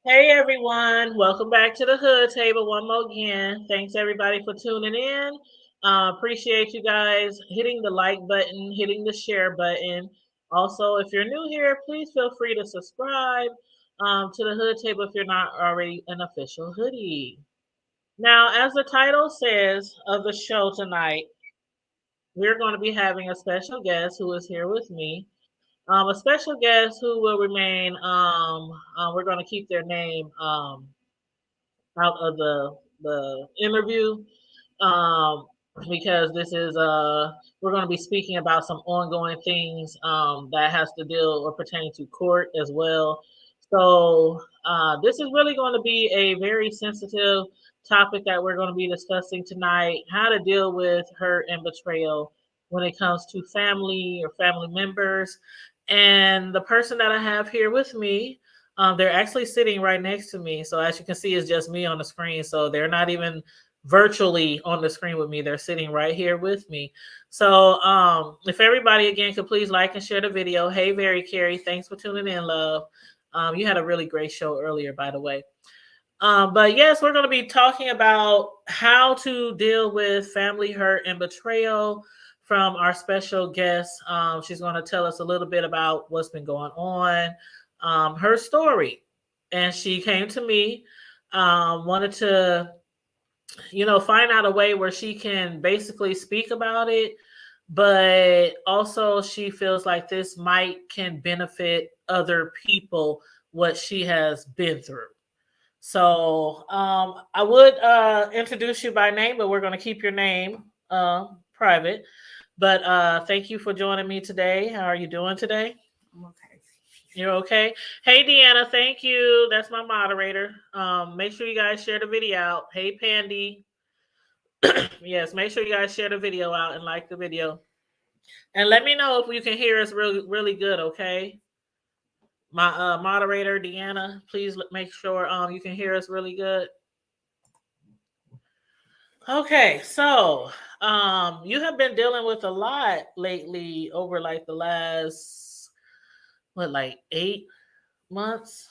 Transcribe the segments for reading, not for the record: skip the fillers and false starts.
Hey everyone, welcome back to the Hood Table one more again. Thanks everybody for tuning in. Appreciate you guys hitting the like button, hitting the share button. Also, if you're new here, please feel free to subscribe to the Hood Table if you're not already an official hoodie. Now, as the title says of the show tonight, we're going to be having a special guest who is here with me. A special guest who will remain, we're going to keep their name out of the interview um, because this is we're going to be speaking about some ongoing things that has to deal or pertain to court as well. So this is really going to be a very sensitive topic that we're going to be discussing tonight: how to deal with hurt and betrayal when it comes to family or family members. And the person that I have here with me, they're actually sitting right next to me. So as you can see, it's just me on the screen. So they're not even virtually on the screen with me. They're sitting right here with me. So if everybody again could please like and share the video. Hey, Very Carrie, thanks for tuning in, love. You had a really great show earlier, by the way. But yes, we're going to be talking about how to deal with family hurt and betrayal from our special guest. She's going to tell us a little bit about what's been going on, her story. And she came to me, wanted to, find out a way where she can basically speak about it, but also she feels like this might can benefit other people what she has been through. So I would introduce you by name, but we're going to keep your name private. But thank you for joining me today. How are you doing today? I'm okay. You're okay. Hey, Deanna, thank you. That's my moderator. Make sure you guys share the video out. Hey, Pandy. Yes, make sure you guys share the video out and like the video. And let me know if you can hear us really, really good, okay? My moderator, Deanna, please make sure you can hear us really good. Okay, so you have been dealing with a lot lately over like the last what, like 8 months?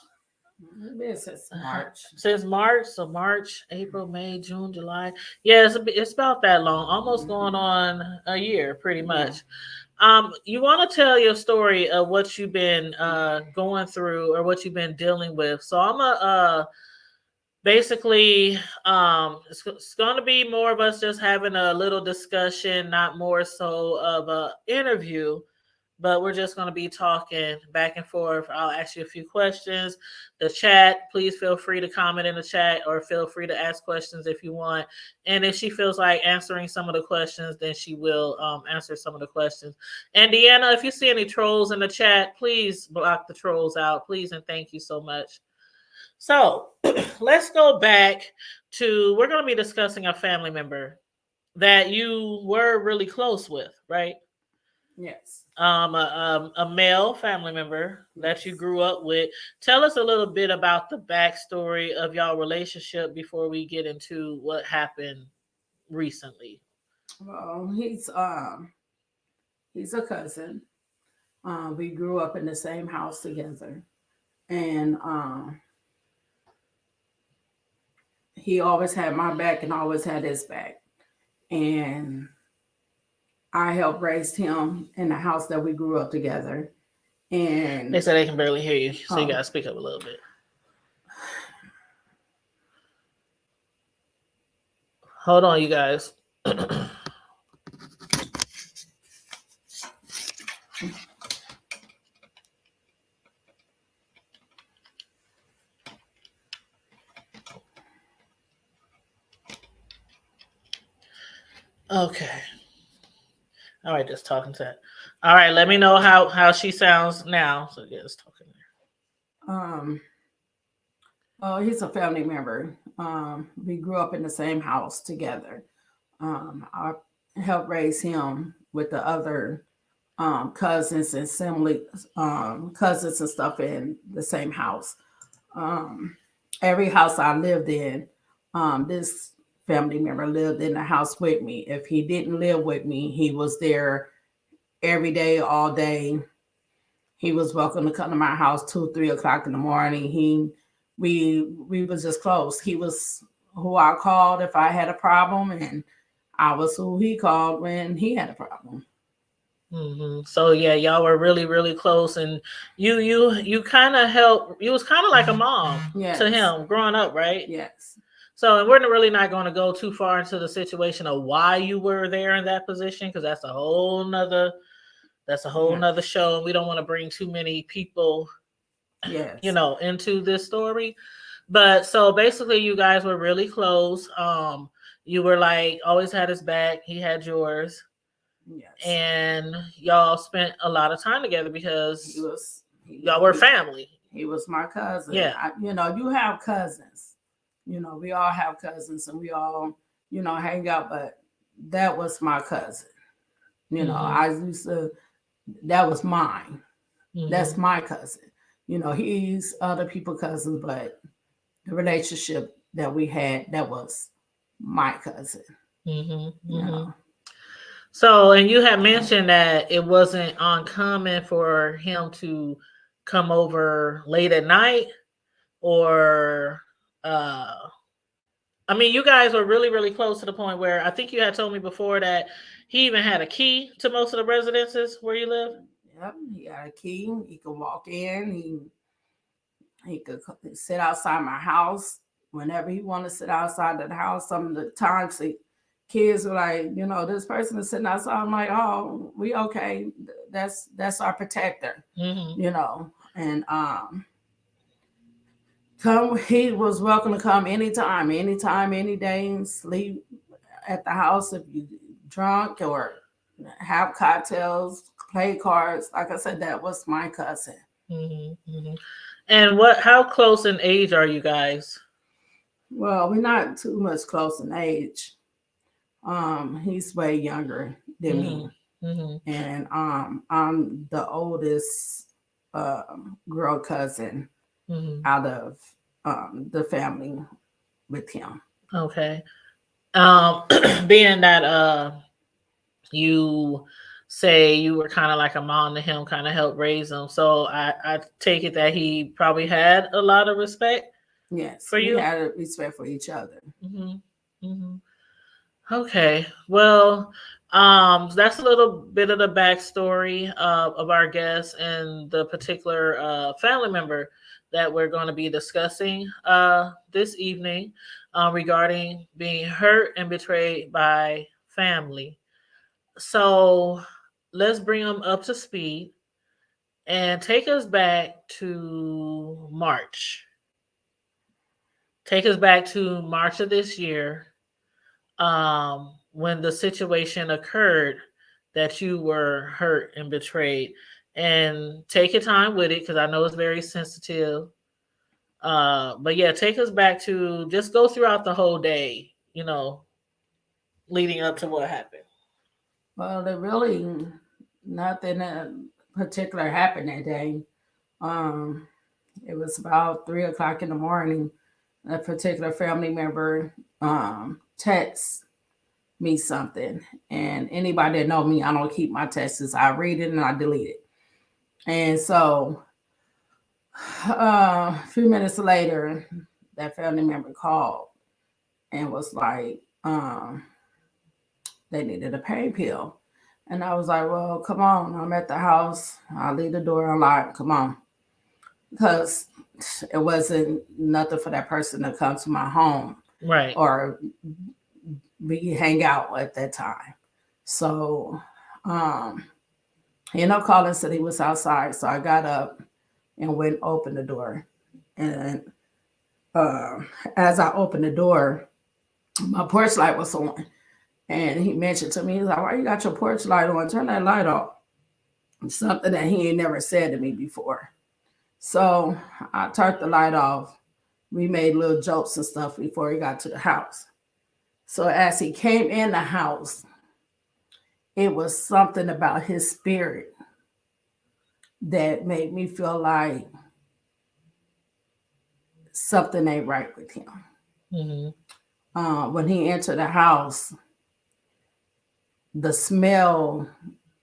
It's been since March. Since March, so March, April, May, June, July. Yeah, it's about that long, almost going on a year, pretty Yeah. much. You want to tell your story of what you've been going through or what you've been dealing with. So I'm a basically it's going to be more of us just having a little discussion, not more so of a interview, but we're just going to be talking back and forth. I'll ask you a few questions. The chat, please feel free to comment in the chat or feel free to ask questions if you want. And if she feels like answering some of the questions, then she will answer some of the questions. And Deanna, if you see any trolls in the chat, please block the trolls out, please, and thank you so much. So let's go back to, we're going to be discussing a family member that you were really close with, right? Yes. A male family member that you Yes. grew up with. Tell us a little bit about the backstory of y'all relationship before we get into what happened recently. Well, he's a cousin. We grew up in the same house together, and he always had my back and always had his back. And I helped raise him in the house that we grew up together. They And said they can barely hear you, so you um, gotta speak up a little bit. Hold on, you guys. Okay. All right, just talking to that. All right, let me know how she sounds now. So yeah, just talking um, oh, he's a family member. We grew up in the same house together. I helped raise him with the other cousins and sibling cousins and stuff in the same house. Um, every house I lived in, this family member lived in the house with me. If he didn't live with me, he was there every day, all day. He was welcome to come to my house 2, 3 o'clock in the morning. He we was just close. He was who I called if I had a problem, and I was who he called when he had a problem. So yeah, y'all were really really close, and you kind of helped. You was kind of like a mom to Yes, him growing up, right? yes, So, and we're really not going to go too far into the situation of why you were there in that position, because that's a whole yes, nother show, and we don't want to bring too many people, yes, into this story. But so basically, you guys were really close. You were like always had his back, he had yours, yes. and y'all spent a lot of time together He because was y'all were family. he was my cousin. Yeah. You have cousins. We all have cousins, and we all hang out. But that was my cousin. Mhm. I used to. That was mine. That's Mhm. my cousin. He's other people cousins, but the relationship that we had, that was my cousin. Mhm. You Mhm. know. So, and you had mentioned that it wasn't uncommon for him to come over late at night, or, uh, I mean, you guys were really, really close to the point where I think you had told me before that he even had a key to most of the residences where you live. Yep, he got a key. He could walk in. He could sit outside my house whenever he wanted to sit outside of the house. Some of the times the kids were like, this person is sitting outside. I'm like, oh, we okay. That's our protector, Hmm. And come he was welcome to come anytime, any day, and sleep at the house if you drunk or have cocktails, play cards. Like I said, that was my cousin. Hmm. Hmm. And what? How close in age are you guys? Well, we're not too much close in age. He's way younger than me, Hmm. Hmm. and I'm the oldest girl cousin Hmm. out of the family with him. Okay. Being that you say you were kind of like a mom to him, kind of helped raise him. So I take it that he probably had a lot of respect Yes, for we you. had a respect for each other. Hmm. Hmm. Okay, well, that's a little bit of the backstory of our guest and the particular family member that we're going to be discussing this evening, regarding being hurt and betrayed by family. So let's bring them up to speed and take us back to March. Take us back to March of this year, when the situation occurred that you were hurt and betrayed. And take your time with it because I know it's very sensitive. But yeah, take us back to just go throughout the whole day, leading up to what happened. Well, there really nothing particular happened that day. Um, it was about 3 o'clock in the morning. A particular family member texts me something, and anybody that know me, I don't keep my texts. I read it and I delete it. And so, a few minutes later, that family member called and was like, they needed a pain pill. And I was like, well, come on, I'm at the house. I'll leave the door unlocked. Come on. Because it wasn't nothing for that person to come to my home Right. or we hang out at that time. So um, he ended up calling, said he was outside. So I got up and went open the door. And uh, as I opened the door, my porch light was on. And he mentioned to me, he's like, why you got your porch light on? Turn that light off. Something that he ain't never said to me before. So I turned the light off. We made little jokes and stuff before he got to the house. So as he came in the house, it was something about his spirit that made me feel like something ain't right with him. Hmm. When he entered the house, the smell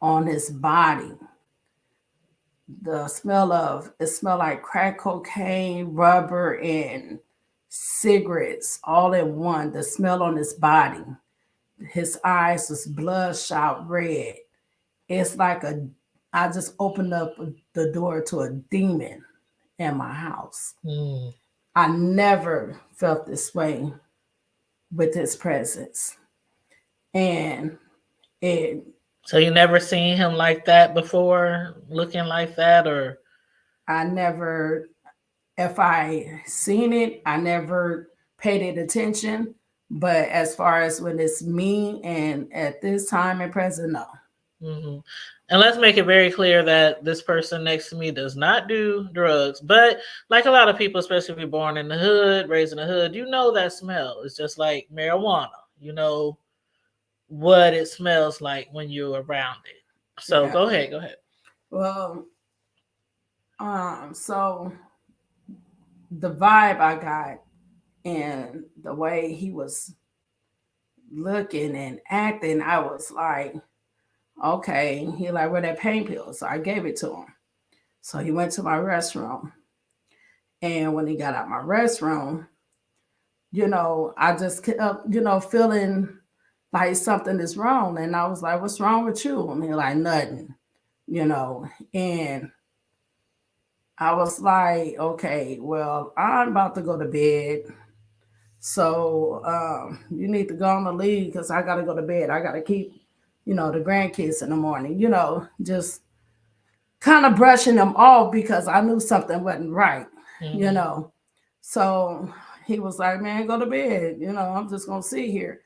on his body, the smell of it smelled like crack cocaine, rubber, and cigarettes all in one. The smell on his body. His eyes was bloodshot red. It's like a I just opened up the door to a demon in my house. Mm. I never felt this way with his presence. And it So you never seen him like that before, looking like that, or I never if I seen it, I never paid it attention. But as far as when it's me and at this time and present, no. hmm. And let's make it very clear that this person next to me does not do drugs. But like a lot of people, especially if you're born in the hood, raised in the hood, you know that smell. It's just like marijuana. You know what it smells like when you're around it. So Yeah. go ahead, go ahead. Well, so the vibe I got and the way he was looking and acting, I was like, okay. He like, where that pain pill? So I gave it to him. So he went to my restroom. And when he got out my restroom, I just kept, feeling like something is wrong. And I was like, what's wrong with you? And he like, nothing, you know. And I was like, okay, well, I'm about to go to bed. So you need to go on the leave because I got to go to bed. I got to keep, the grandkids in the morning, just kind of brushing them off because I knew something wasn't right, you Mm-hmm. know. So he was like, man, go to bed. I'm just going to sit here.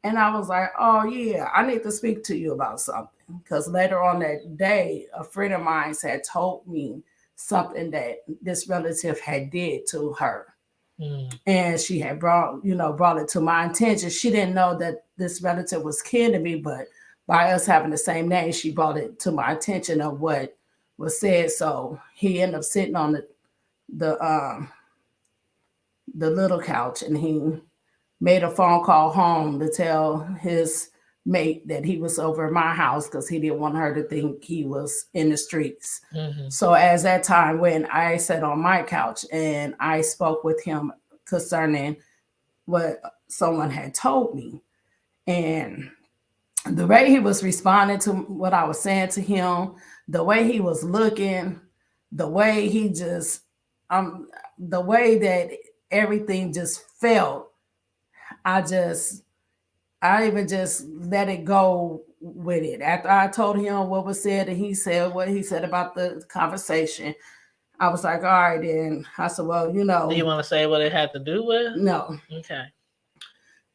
And I was like, oh, yeah, I need to speak to you about something. Because later on that day, a friend of mine had told me something that this relative had did to her. Mm-hmm. And she had brought it to my attention. She didn't know that this relative was kin to me, but by us having the same name, she brought it to my attention of what was said. So he ended up sitting on the um the little couch, and he made a phone call home to tell his mate that he was over at my house because he didn't want her to think he was in the streets. Mm-hmm. So as that time went, I sat on my couch and I spoke with him concerning what someone had told me. And the way he was responding to what I was saying to him, the way he was looking, the way he just, um, the way that everything just felt, I just, I even just let it go with it. After I told him what was said and he said what he said about the conversation, I was like, all right, then. I said, well, Do you want to say what it had to do with? no. Okay.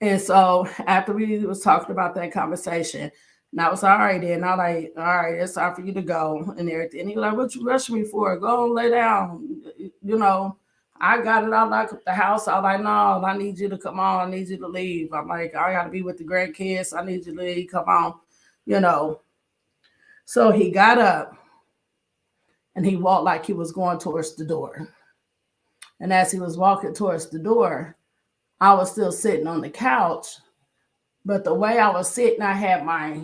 And so after we was talking about that conversation, and I was all right then. I like, all right, it's time for you to go and everything. And he was like, what you rushing me for? Go and lay down. You know, I got it. I like the house. I like, no, I need you to come on. I need you to leave. I'm like, I gotta be with the grandkids. I need you to leave. Come on. You know. So he got up and he walked like he was going towards the door. And as he was walking towards the door, I was still sitting on the couch. But the way I was sitting, I had my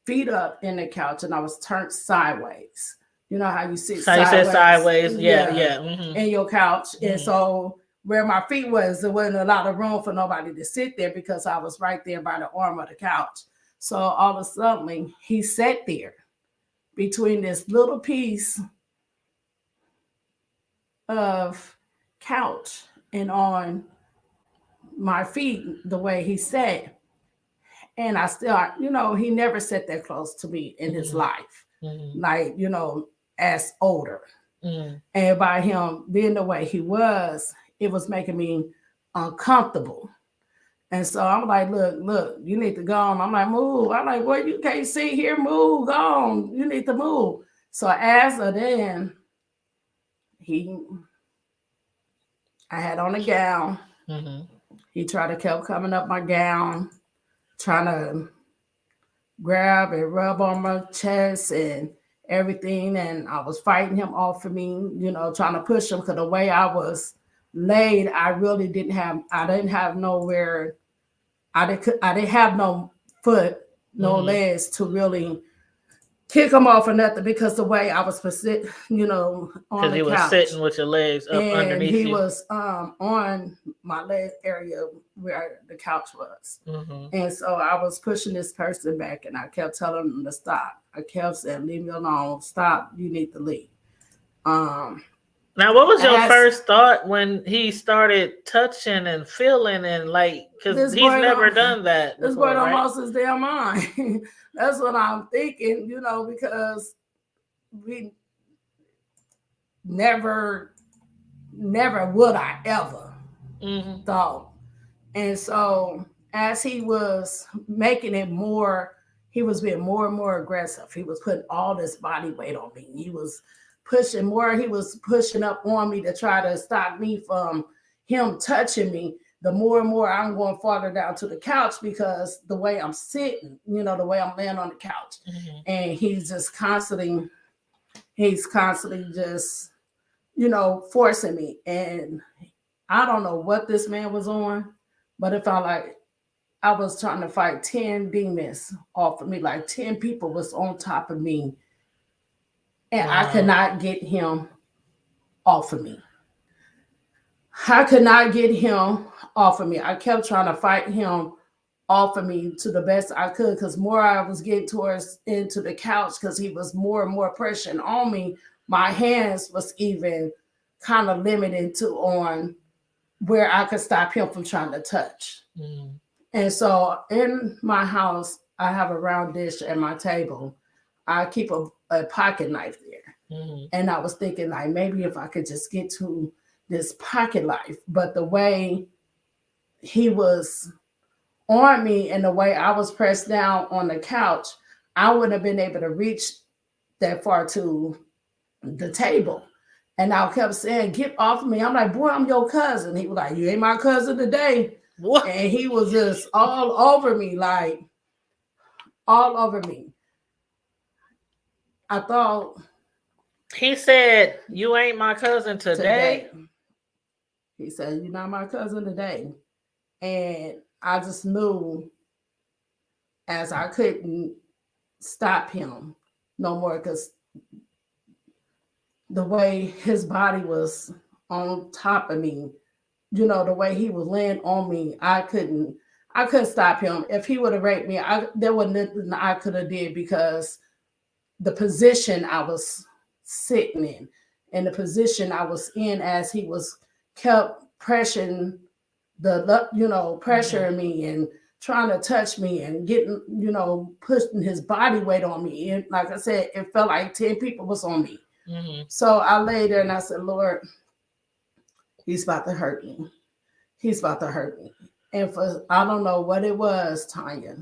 feet up in the couch and I was turned sideways. You know how you sit So you said sideways, sideways. Yeah, yeah, yeah. Mm-hmm. in your couch. And Mm-hmm. so where my feet was, there wasn't a lot of room for nobody to sit there because I was right there by the arm of the couch. So all of a sudden, he sat there between this little piece of couch and on my feet the way he sat. And I still, he never sat that close to me in his Mm-hmm. life, Mm-hmm. like, as older. Mm-hmm. And by him being the way he was, it was making me uncomfortable. And so I'm like, look, you need to go on. I'm like, move. I'm like, well, you can't sit here, move, go on. You need to move. So as of then, he, I had on a gown. Mm-hmm. He tried to keep coming up my gown, trying to grab and rub on my chest and everything. And I was fighting him off of me, trying to push him because the way I was laid, I didn't have nowhere, I didn't have no foot, no Mm-hmm. legs to really kick him off or nothing because the way I was on Because the you were couch, sitting with your legs up and underneath he you. was on my leg area where the couch was. Hmm. And so I was pushing this person back, and I kept telling him to stop. I kept saying, "Leave me alone. Stop. You need to leave." Um, Now, what was your as first thought when he started touching and feeling and like, because this he's boy never don't, done that this boy before, don't right? lost his damn mind. That's what I'm thinking, because we never, never would I ever Hmm. thought. And so as he was making it more, he was being more and more aggressive. He was putting all this body weight on me. He was pushing more. He was pushing up on me to try to stop me from him touching me. The more and more I'm going farther down to the couch because the way I'm sitting, the way I'm laying on the couch. Hmm. And he's constantly just, forcing me. And I don't know what this man was on, but it felt like I was trying to fight 10 demons off of me. Like 10 people was on top of me, and I could Wow. not get him off of me. I could not get him off of me. I kept trying to fight him off of me to the best I could because more I was getting towards into the couch because he was more and more pressing on me. My hands was even kind of limited to on where I could stop him from trying to touch. Mm. And so in my house, I have a round dish at my table. I keep a pocket knife there. Hmm. And I was thinking, like, maybe if I could just get to this pocket knife. But the way he was on me and the way I was pressed down on the couch, I wouldn't have been able to reach that far to the table. And I kept saying, "Get off of me." I'm like, "Boy, I'm your cousin." He was like, "You ain't my cousin today." What? And he was just all over me, like all over me. I thought He said, "You ain't my cousin today, today." he said, "You're not my cousin today." And I just knew as I couldn't stop him no more because the way his body was on top of me, the way he was laying on me, I couldn't stop him. If he would have raped me, there was nothing I could have did because the position I was sitting in and the position I was in as he was kept pressuring Hmm. pressuring me and trying to touch me and getting, pushing his body weight on me. And like I said, it felt like 10 people was on me. Hmm. So I lay there and I said, "Lord, he's about to hurt me. He's about to hurt me." And for I don't know what it was, Tanya,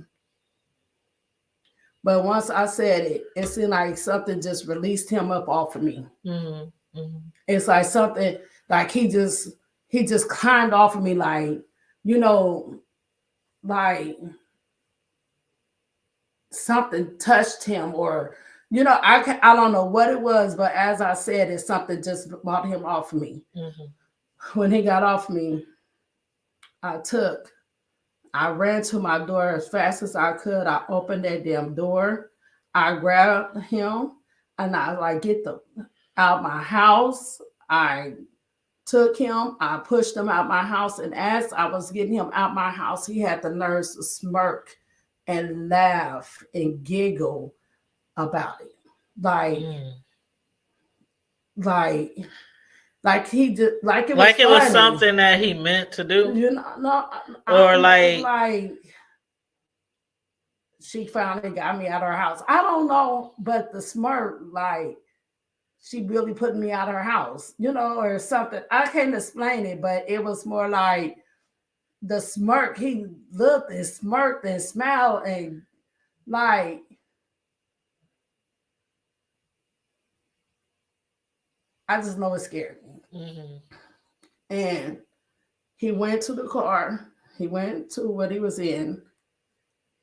but once I said it, it seemed like something just released him up off of me. Hmm. Hmm. It's like something like he just climbed off of me like, you know, like something touched him or I don't know what it was, but as I said it, something just brought him off of me. Hmm. When he got off me, I took I ran to my door as fast as I could. I opened that damn door. I grabbed him and I like get the out my house. I took him. I pushed him out my house, and as I was getting him out my house, he had the nerves to smirk and laugh and giggle about it, like Mm. like like he just like it was Like it was funny. something that he meant to do, No, or like, like she finally got me out of her house. I don't know, but the smirk, like she really put me out of her house, or something. I can't explain it, but it was more like the smirk. He looked and smirked and smiled and like I just know it scared me. hmm, And he went to the car. He went to what he was in.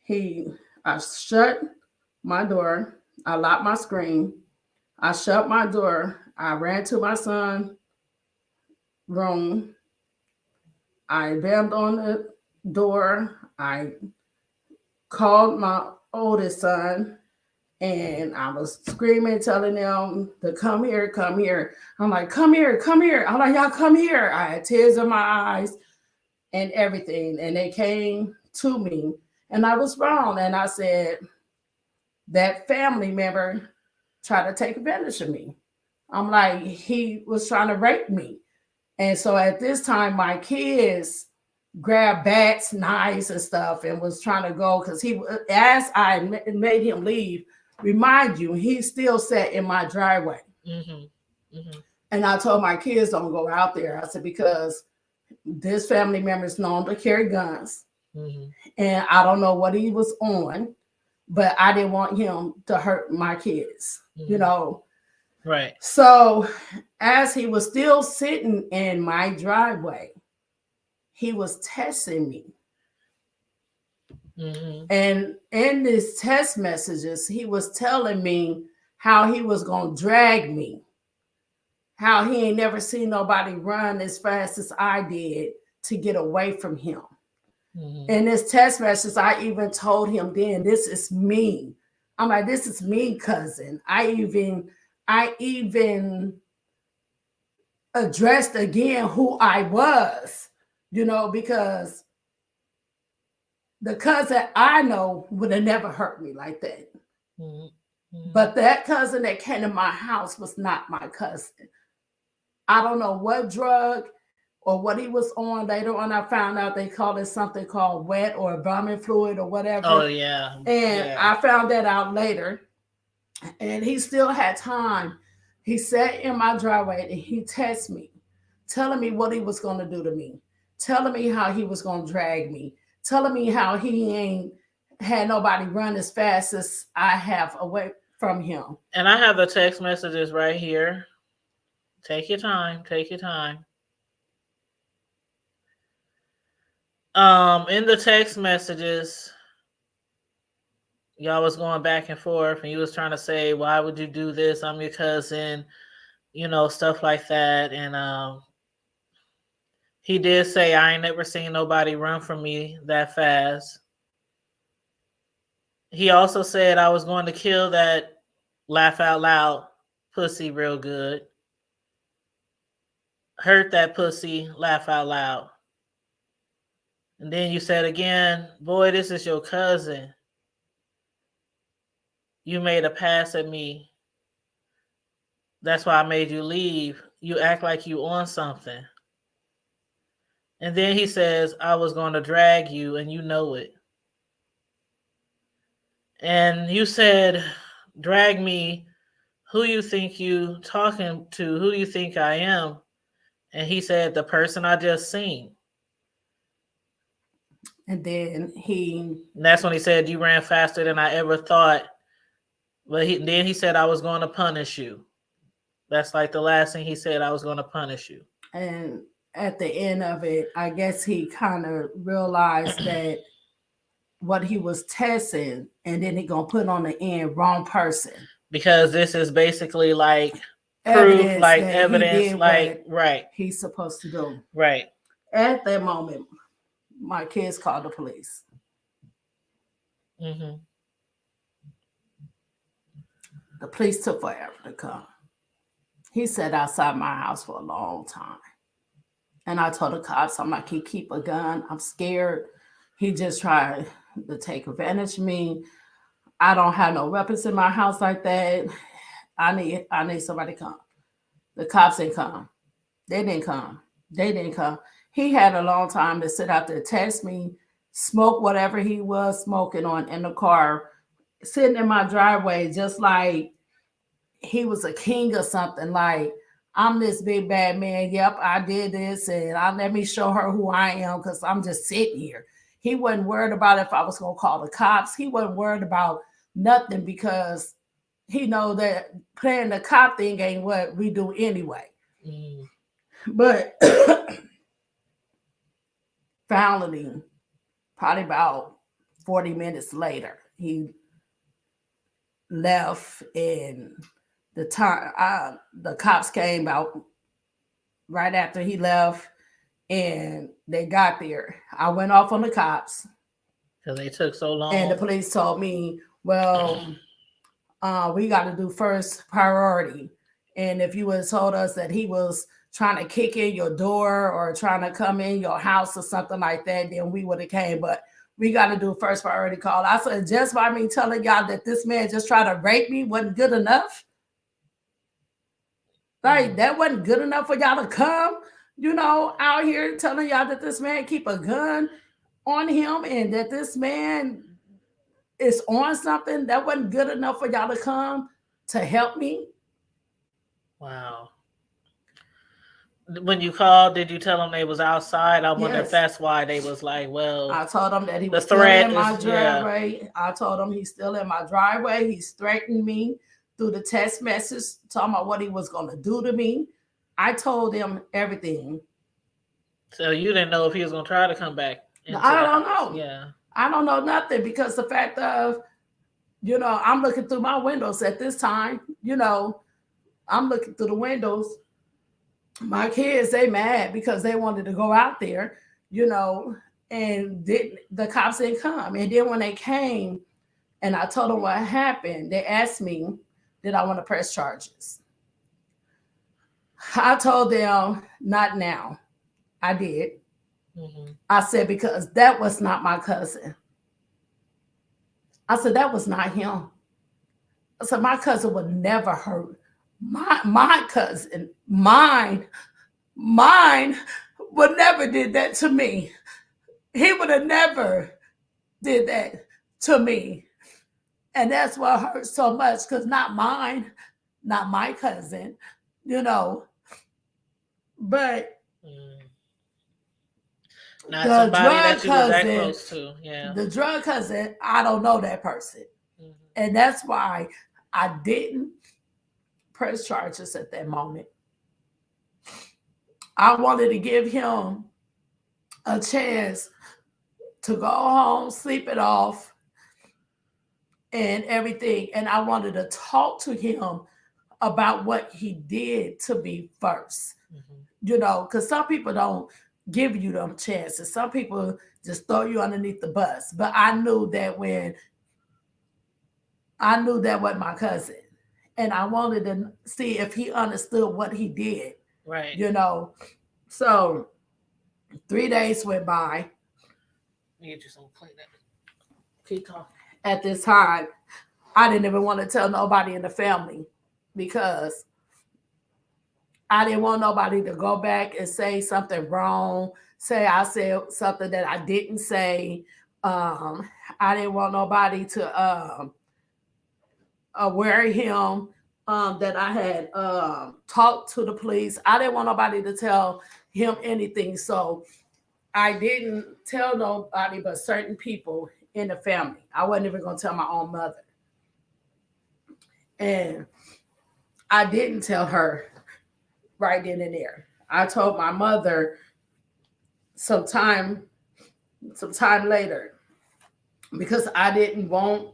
He I shut my door. I locked my screen. I shut my door. I ran to my son's room. I banged on the door. I called my oldest son And I was screaming, telling them to come here, come here. I'm like, come here, come here. I'm like, y'all come here. I had tears in my eyes and everything. And they came to me and I was wrong. And I said, that family member tried to take advantage of me. I'm like, he was trying to rape me. And so at this time, my kids grabbed bats, knives, and stuff and was trying to go because as I made him leave, remind you, he still sat in my driveway. Mm-hmm. Mm-hmm. And I told my kids, don't go out there. I said, because this family member is known to carry guns. Mm-hmm. And I don't know what he was on, but I didn't want him to hurt my kids, you know. Right. So as he was still sitting in my driveway, he was testing me. Mm-hmm. And in these text messages, he was telling me how he was going to drag me, how he ain't never seen nobody run as fast as I did to get away from him. Mm-hmm. In this text message, I even told him then, this is me. I'm like, this is me, cousin. I even addressed again who I was, you know, because the cousin I know would have never hurt me like that. Mm-hmm. But that cousin that came to my house was not my cousin. I don't know what drug or what he was on. Later on, I found out they called it something called wet or vomit fluid or whatever. Oh, yeah. And I found that out later. And he still had time. He sat in my driveway and he texted me, telling me what he was going to do to me, telling me how he was going to drag me, telling me how he ain't had nobody run as fast as I have away from him. And I have the text messages right here. Take your time. Take your time. In the text messages, y'all was going back and forth, and you was trying to say, "Why would you do this? I'm your cousin," you know, stuff like that. And he did say, "I ain't never seen nobody run from me that fast." He also said, "I was going to kill that laugh out loud pussy real good. Hurt that pussy, laugh out loud." And then you said again, "Boy, this is your cousin. You made a pass at me. That's why I made you leave. You act like you on something." And then he says, "I was going to drag you and you know it." And you said, "Drag me. Who you think you talking to? Who you think I am?" And he said, "The person I just seen." And then And that's when he said, "You ran faster than I ever thought." But then he said, "I was going to punish you." That's like the last thing he said, "I was going to punish you." And at the end of it, I guess he kind of realized that what he was testing, and then he gonna put on the end wrong person. Because this is basically like proof, like evidence, like right. He's supposed to do. Right. At that moment, my kids called the police. Mm-hmm. The police took forever to come. He sat outside my house for a long time. And I told the cops, I'm like, he keep a gun. I'm scared. He just tried to take advantage of me. I don't have no weapons in my house like that. I need somebody to come. The cops didn't come. They didn't come. They didn't come. He had a long time to sit out there, text me, smoke whatever he was smoking on in the car, sitting in my driveway, just like he was a king or something. Like, I'm this big bad man. Yep, I did this, and let me show her who I am because I'm just sitting here. He wasn't worried about if I was gonna call the cops. He wasn't worried about nothing because he know that playing the cop thing ain't what we do anyway. Mm. But finally, probably about 40 minutes later, he left, and the cops came out right after he left, and they got there. I went off on the cops because they took so long, and the police told me, "Well, we got to do first priority. And if you would have told us that he was trying to kick in your door or trying to come in your house or something like that, then we would have came. But we got to do first priority call. I said, just by me telling y'all that this man just tried to rape me wasn't good enough. Like, that wasn't good enough for y'all to come, out here telling y'all that this man keep a gun on him and that this man is on something. That wasn't good enough for y'all to come to help me. Wow. When you called, did you tell them they was outside? I wonder if Yes. that's why they was like, well, I told him that he the was still threat in my is, yeah. driveway. I told him he's still in my driveway. He's threatened me through the text message, talking about what he was going to do to me. I told him everything. So you didn't know if he was going to try to come back into I the don't house. know. Yeah. I don't know nothing because the fact of, I'm looking through my windows at this time, I'm looking through the windows. My kids, they mad because they wanted to go out there, you know, and the cops didn't come. And then when they came and I told them what happened, they asked me, did I want to press charges? I told them, not now. I did. Mm-hmm. I said, because that was not my cousin. I said, that was not him. I said, my cousin would never hurt my cousin, mine would never did that to me. He would have never did that to me. And that's what hurts so much because not mine, not my cousin, you know. But Not the somebody drug that you was that cousin, close to. Yeah. the drug cousin, I don't know that person. Mm-hmm. And that's why I didn't press charges at that moment. I wanted to give him a chance to go home, sleep it off, and everything. And I wanted to talk to him about what he did to me 1st. Because some people don't give you them chances. Some people just throw you underneath the bus. But I knew that wasn't my cousin. And I wanted to see if he understood what he did. Right. So 3 days went by. You just don't play that. Keep talking. At this time, I didn't even want to tell nobody in the family because I didn't want nobody to go back and say something wrong, say I said something that I didn't say. I didn't want nobody to worry him that I had talked to the police. I didn't want nobody to tell him anything. So I didn't tell nobody but certain people in the family. I wasn't even going to tell my own mother. And I didn't tell her right then and there. I told my mother sometime later because I didn't want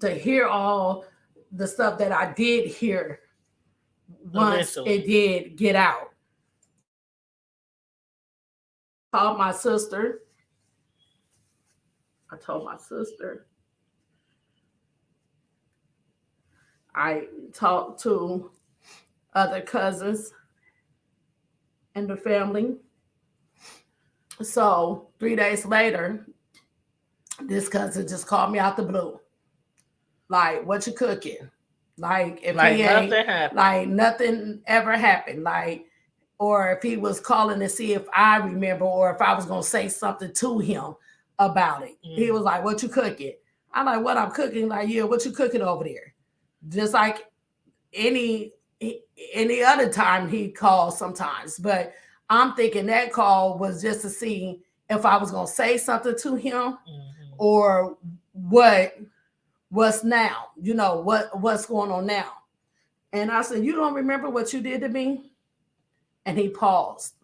to hear all the stuff that I did hear once it did get out. Called my sister. I told my sister. I talked to other cousins in the family. So 3 days later, this cousin just called me out the blue. Like, what you cooking? Like, if like he ain't, nothing happened. like nothing ever happened. Like, or if he was calling to see if I remember or if I was gonna say something to him about it. He was like, what you cooking? I'm like, what I'm cooking? Like, yeah, what you cooking over there? Just like any other time he calls sometimes. But I'm thinking that call was just to see if I was gonna say something to him or what's now, what's going on now. And I said, you don't remember what you did to me? And he paused.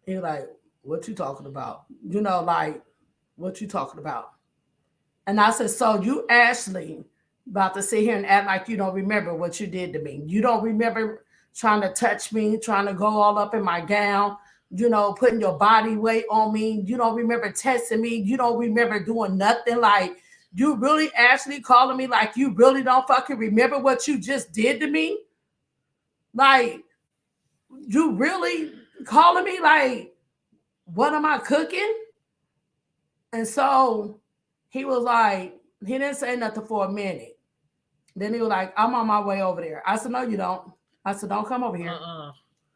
He was like, what you talking about? Like, what you talking about? And I said, so you actually about to sit here and act like you don't remember what you did to me. You don't remember trying to touch me, trying to go all up in my gown, putting your body weight on me. You don't remember testing me. You don't remember doing nothing. Like, You really actually calling me like you really don't fucking remember what you just did to me? Like, you really calling me like, what am I cooking? And so he was like, he didn't say nothing for a minute. Then he was like, I'm on my way over there. I said, no, you don't. I said, don't come over here.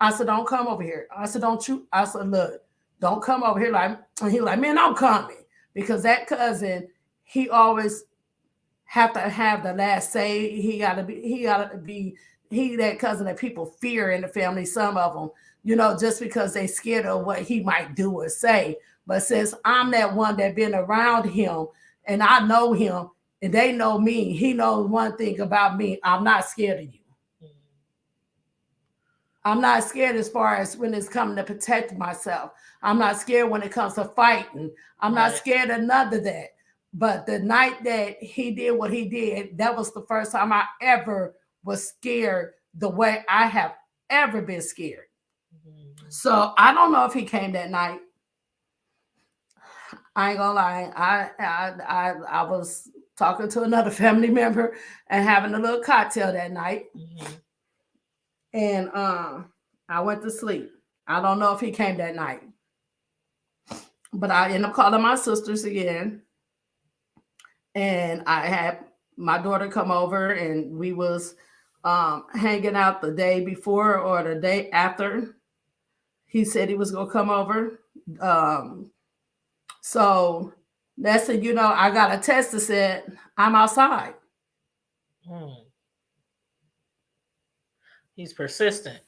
I said, don't come over here. I said, don't you? I said, look, don't come over here. Like, and he was like, man, I'm coming. Because that cousin, he always have to have the last say. He that cousin that people fear in the family, some of them, just because they scared of what he might do or say. But since I'm that one that been around him and I know him and they know me, he knows one thing about me. I'm not scared of you. I'm not scared as far as when it's coming to protect myself. I'm not scared when it comes to fighting. I'm not scared of none of that. But the night that he did what he did, that was the first time I ever was scared the way I have ever been scared. So I don't know if he came that night. I ain't gonna lie. I was talking to another family member and having a little cocktail that night. And I went to sleep. I don't know if he came that night. But I ended up calling my sisters again. And I had my daughter come over and we was hanging out the day before or the day after. He said he was gonna come over. So that's it, I got a text that said I'm outside. He's persistent.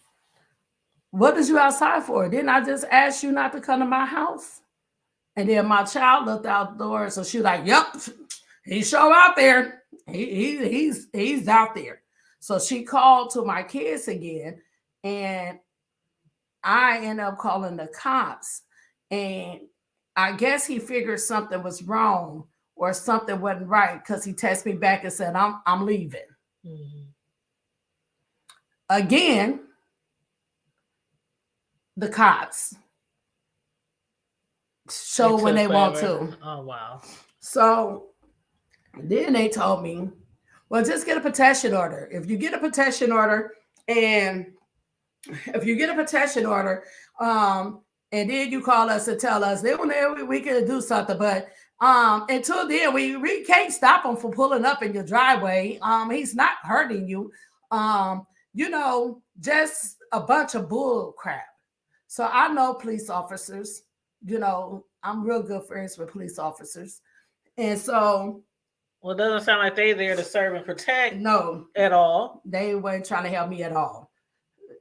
What is you outside for? Didn't I just ask you not to come to my house? And then my child looked out the door, so she was like, "Yep, he's sure out there. He's out there." So she called to my kids again, and I ended up calling the cops. And I guess he figured something was wrong or something wasn't right because he texted me back and said, "I'm leaving." Again, the cops show when they want to. Oh, wow. So then they told me, well, just get a protection order. If you get a protection order and and then you call us and tell us, then we can do something. But until then, we can't stop him from pulling up in your driveway. He's not hurting you. Just a bunch of bull crap. So I know police officers, I'm real good friends with police officers. And so. Well, it doesn't sound like they there to serve and protect. No. At all. They weren't trying to help me at all.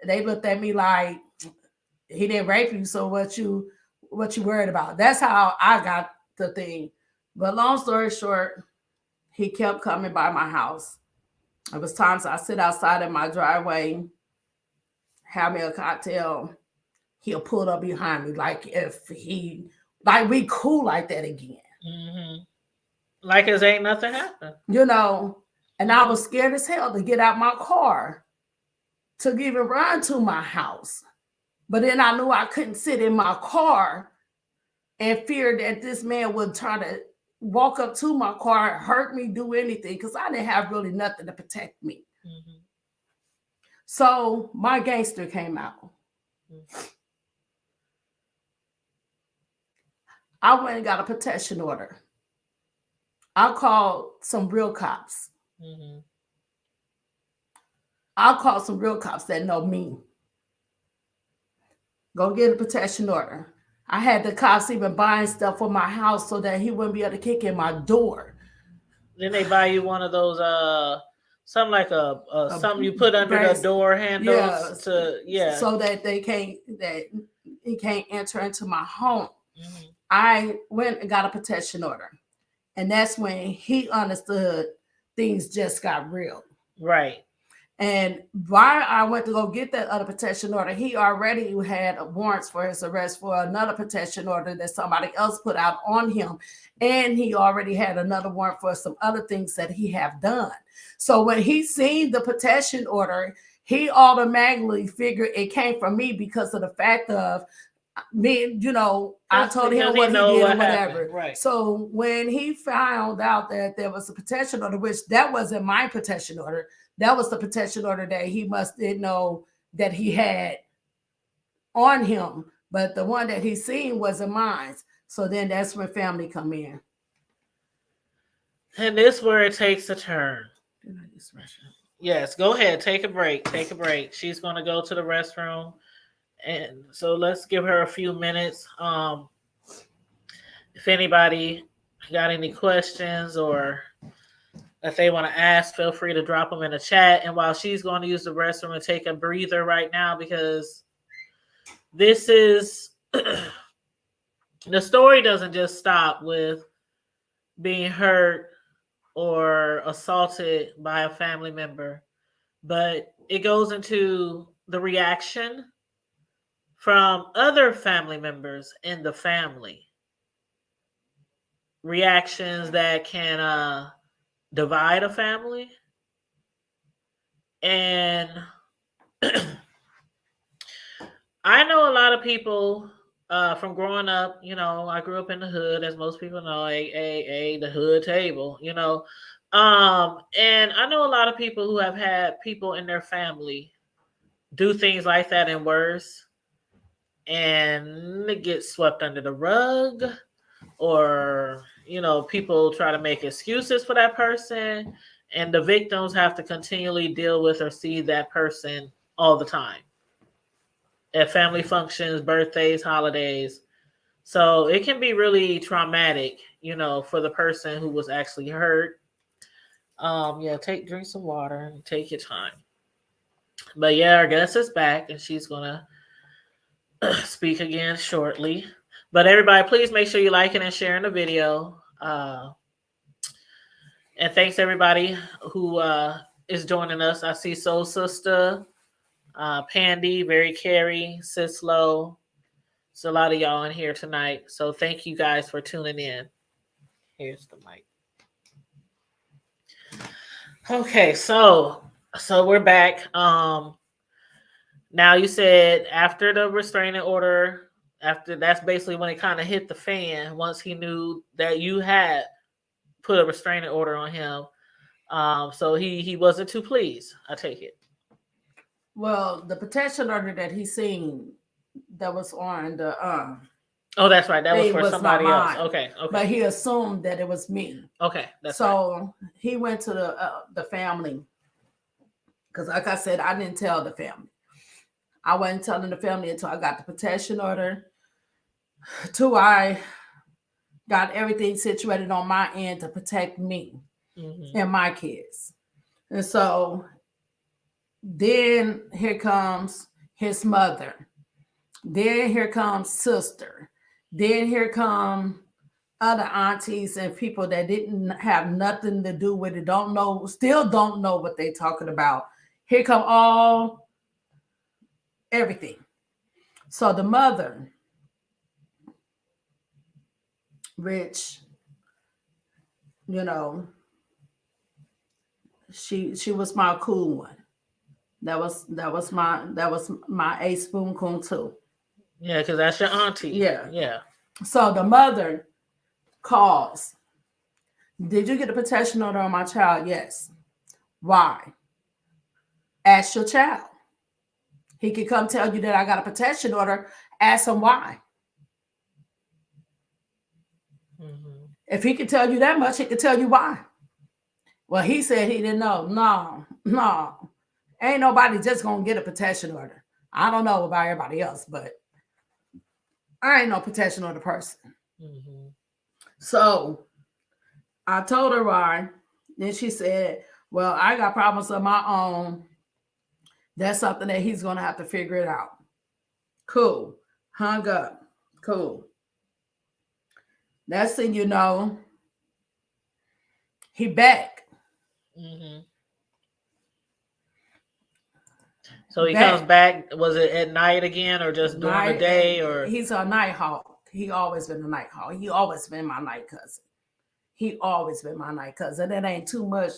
They looked at me like, he didn't rape you, so what you worried about? That's how I got the thing. But long story short, he kept coming by my house. It was times I sit outside in my driveway, have me a cocktail. He'll pull up behind me like we cool like that again. Like as ain't nothing happened. And I was scared as hell to get out my car to even run to my house. But then I knew I couldn't sit in my car and fear that this man would try to walk up to my car, hurt me, do anything, because I didn't have really nothing to protect me. So my gangster came out. I went and got a protection order. I called some real cops. I'll call some real cops that know me. Go get a protection order. I had the cops even buying stuff for my house so that he wouldn't be able to kick in my door. Then they buy you one of those something like something you put under the door handles so that he can't enter into my home. I went and got a protection order. And that's when he understood things just got real. Right. And while I went to go get that other protection order, he already had warrants for his arrest for another protection order that somebody else put out on him. And he already had another warrant for some other things that he have done. So when he seen the protection order, he automatically figured it came from me because of the fact of me, I Cause told because him he what he know did what and happened, whatever. right? So when he found out that there was a protection order, which that wasn't my protection order, that was the protection order that he must didn't know that he had on him, but the one that he seen wasn't mine. So then that's when family come in. And this where it takes a turn. Did I just rush up? Yes, go ahead. Take a break. Take a break. She's gonna go to the restroom, and so let's give her a few minutes. If anybody got any questions or if they want to ask, feel free to drop them in the chat. And while she's going to use the restroom and take a breather right now, because this is the story doesn't just stop with being hurt or assaulted by a family member, but it goes into the reaction from other family members in the family. Reactions that can divide a family. And I know a lot of people from growing up. I grew up in the hood, as most people know, the hood table. And I know a lot of people who have had people in their family do things like that and worse, and it gets swept under the rug, or people try to make excuses for that person, and the victims have to continually deal with or see that person all the time at family functions, birthdays, holidays. So it can be really traumatic, for the person who was actually hurt. Yeah, drink some water and take your time. But yeah, our guest is back and she's gonna speak again shortly. But everybody, please make sure you liking and sharing the video. And thanks everybody who is joining us. I see Soul Sister, Pandy, Very Carey, Sislo. There's a lot of y'all in here tonight. So thank you guys for tuning in. Here's the mic. Okay, so we're back. Now you said after the restraining order, after that's basically when it kind of hit the fan. Once he knew that you had put a restraining order on him, so he wasn't too pleased. I take it. Well, the protection order that he seen that was on the Oh, that's right. That was it for was not somebody else. mine. Okay, But okay, he assumed that it was me. okay. That's right. So he went to the family because, like I said, I didn't tell the family. I wasn't telling the family until I got the protection order. Till I got everything situated on my end to protect me Mm-hmm. and my kids. And so then here comes his mother. Then here comes sister. Then here come other aunties and people that didn't have nothing to do with it, don't know, still don't know what they talking about. Here come all everything. So the mother, Rich, you know, she was my cool one. That was my A spoon coon too. Yeah, because that's your auntie. Yeah. Yeah. So the mother calls. Did you get a protection order on my child? Yes. Why? Ask your child. He could come tell you that I got a protection order. Ask him why. Mm-hmm. If he could tell you that much, he could tell you why. Well, he said he didn't know. No, no. Ain't nobody just gonna get a protection order. I don't know about everybody else, but I ain't no protection order person. Mm-hmm. So I told her why. Then she said, well, I got problems of my own. That's something that he's gonna have to figure it out. Cool. Hung up. Cool. Next thing you know, he back. Mm-hmm. So he comes Back. back. Was it at night again, or just during the Night day, and or? he's a night hawk. He always been a night hawk. He always been my night cousin. He always been my night cousin. That ain't too much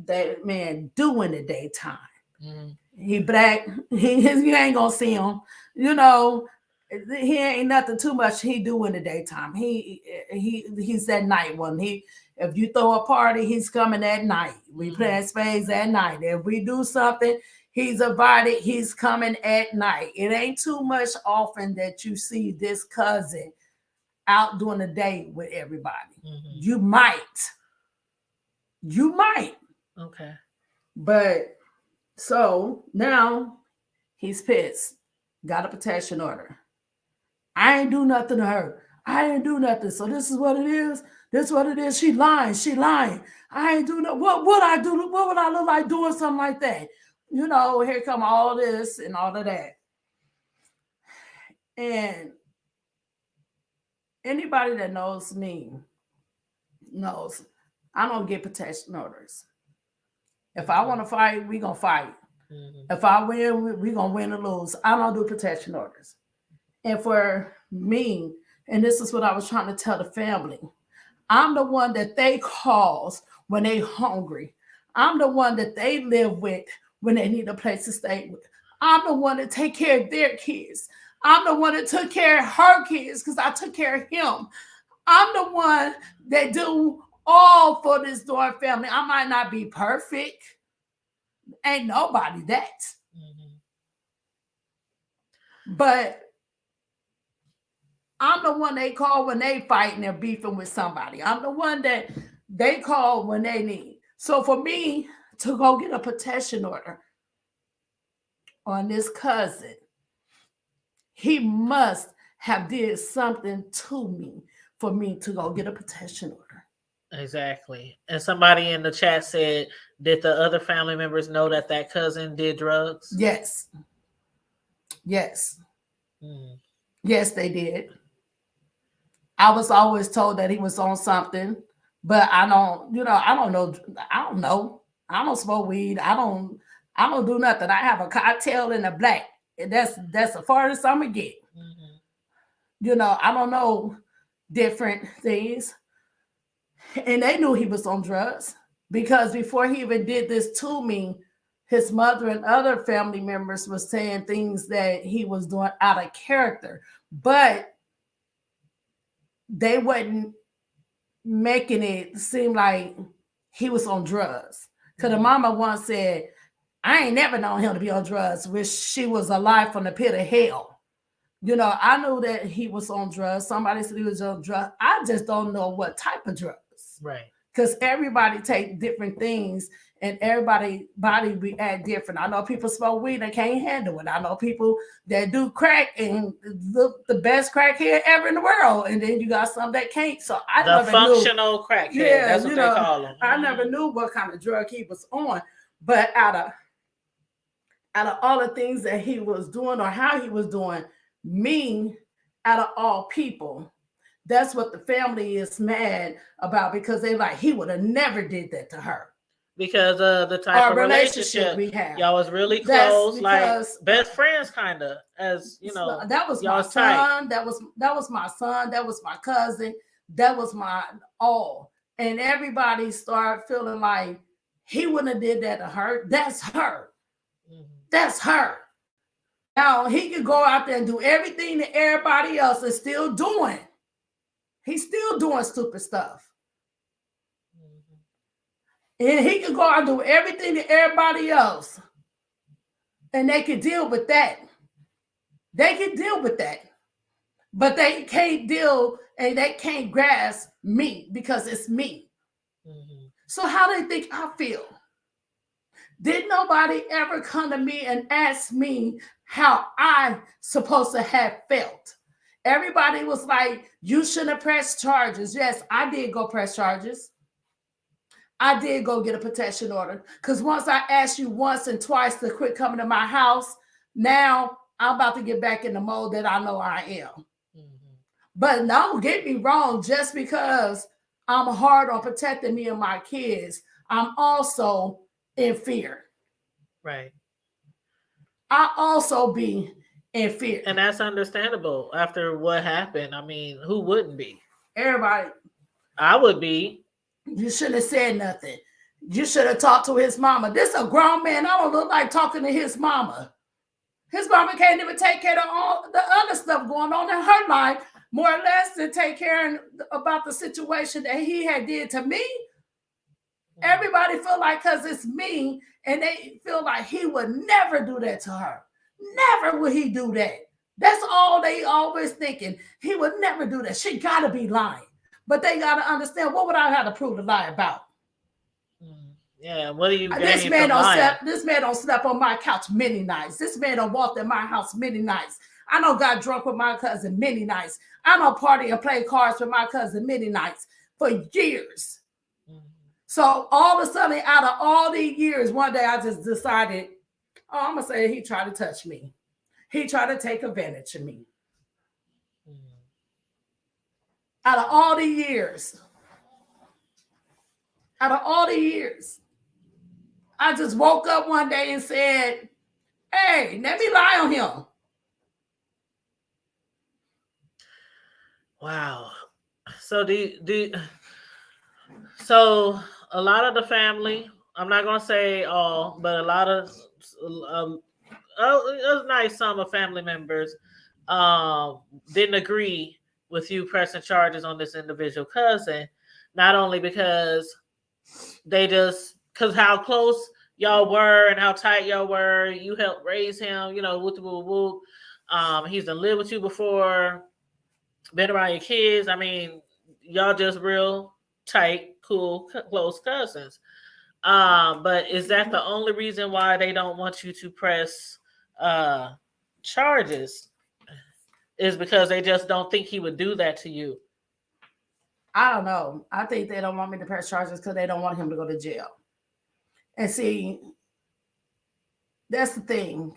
that man do in the daytime. Mm-hmm. He black. You ain't gonna see him. You know, he ain't nothing too much he do in the daytime. He's that night one. If you throw a party, he's coming at night. We playing spades at night. If we do something, he's invited. He's coming at night. It ain't too much often that you see this cousin out doing a date with everybody. You might. Okay. But so now he's pissed. Got a protection order. I ain't do nothing to her. I ain't do nothing. So this is what it is. This is what it is. She lying. I ain't do no. What would I do? What would I look like doing something like that? Here come all this and all of that. And anybody that knows me knows I don't get protection orders. If I want to fight, we gonna fight. If I win, we gonna win or lose. I don't do protection orders. And for me, and this is what I was trying to tell the family, I'm the one that they calls when they hungry. I'm the one that they live with when they need a place to stay with. I'm the one that take care of their kids. I'm the one that took care of her kids because I took care of him. I'm the one that do all for this Dorn family. I might not be perfect. Ain't nobody that. But I'm the one they call when they fighting or beefing with somebody. I'm the one that they call when they need. So for me to go get a protection order on this cousin, he must have did something to me for me to go get a protection order. Exactly. And somebody in the chat said, did the other family members know that cousin did drugs? Yes. Yes, they did. I was always told that he was on something, but I don't know. I don't know. I don't smoke weed. I don't do nothing. I have a cocktail and a black. That's the farthest I'm gonna get. I don't know different things. And they knew he was on drugs because before he even did this to me, his mother and other family members were saying things that he was doing out of character, but they wasn't making it seem like he was on drugs. Because the mama once said, I ain't never known him to be on drugs, which she was alive from the pit of hell. I knew that he was on drugs. Somebody said he was on drugs. I just don't know what type of drugs. Right. Because everybody take different things and everybody body react different. I know people smoke weed and can't handle it. I know people that do crack and look the best crackhead ever in the world. And then you got some that can't. So I the never functional knew. Crackhead. Yeah, that's what they call them. I never knew what kind of drug he was on. But out of all the things that he was doing or how he was doing, me, out of all people, that's what the family is mad about because they like, he would have never did that to her. Because of the type of relationship we have. Y'all was really close, like best friends kind of, as you know. That was my son, that was my son, that was my cousin, that was my all. And everybody started feeling like he wouldn't have did that to her. That's her. That's her. Now he could go out there and do everything that everybody else is still doing. He's still doing stupid stuff. And he could go out and do everything to everybody else. And they can deal with that. They can deal with that. But they can't deal and they can't grasp me because it's me. So how do they think I feel? Did nobody ever come to me and ask me how I supposed to have felt? Everybody was like, you shouldn't have pressed charges. Yes, I did go press charges. I did go get a protection order because once I asked you once and twice to quit coming to my house, now I'm about to get back in the mode that I know I am. But don't get me wrong, just because I'm hard on protecting me and my kids, I'm also in fear. Right. I also be in fear. And that's understandable after what happened. I mean, who wouldn't be? Everybody. I would be. You shouldn't have said nothing. You should have talked to his mama. This is a grown man. I don't look like talking to his mama. His mama can't even take care of all the other stuff going on in her life, more or less than take care about the situation that he had did to me. Everybody feel like because it's me, and they feel like he would never do that to her. Never would he do that. That's all they always thinking. He would never do that. She gotta be lying. But they gotta understand, what would I have to prove the lie about? Yeah, what are you This gaining man from don't lying? slept. This man don't slept on my couch many nights. This man don't walked in my house many nights. I don't got drunk with my cousin many nights. I don't party and play cards with my cousin many nights for years. So all of a sudden, out of all these years, one day I just decided, oh, I'm gonna say he tried to touch me. He tried to take advantage of me. Out of all the years, out of all the years, I just woke up one day and said, hey, let me lie on him. Wow. So so a lot of the family, I'm not gonna say all, but a lot of um, a nice sum of family members didn't agree with you pressing charges on this individual cousin, not only because they just because how close y'all were and how tight y'all were, you helped raise him, whoop whoop whoop. He's done lived with you before, been around your kids. I mean, y'all just real tight, cool, close cousins. But is that the only reason why they don't want you to press uh, charges? Is because they just don't think he would do that to you? I don't know. I think they don't want me to press charges because they don't want him to go to jail. And see, that's the thing.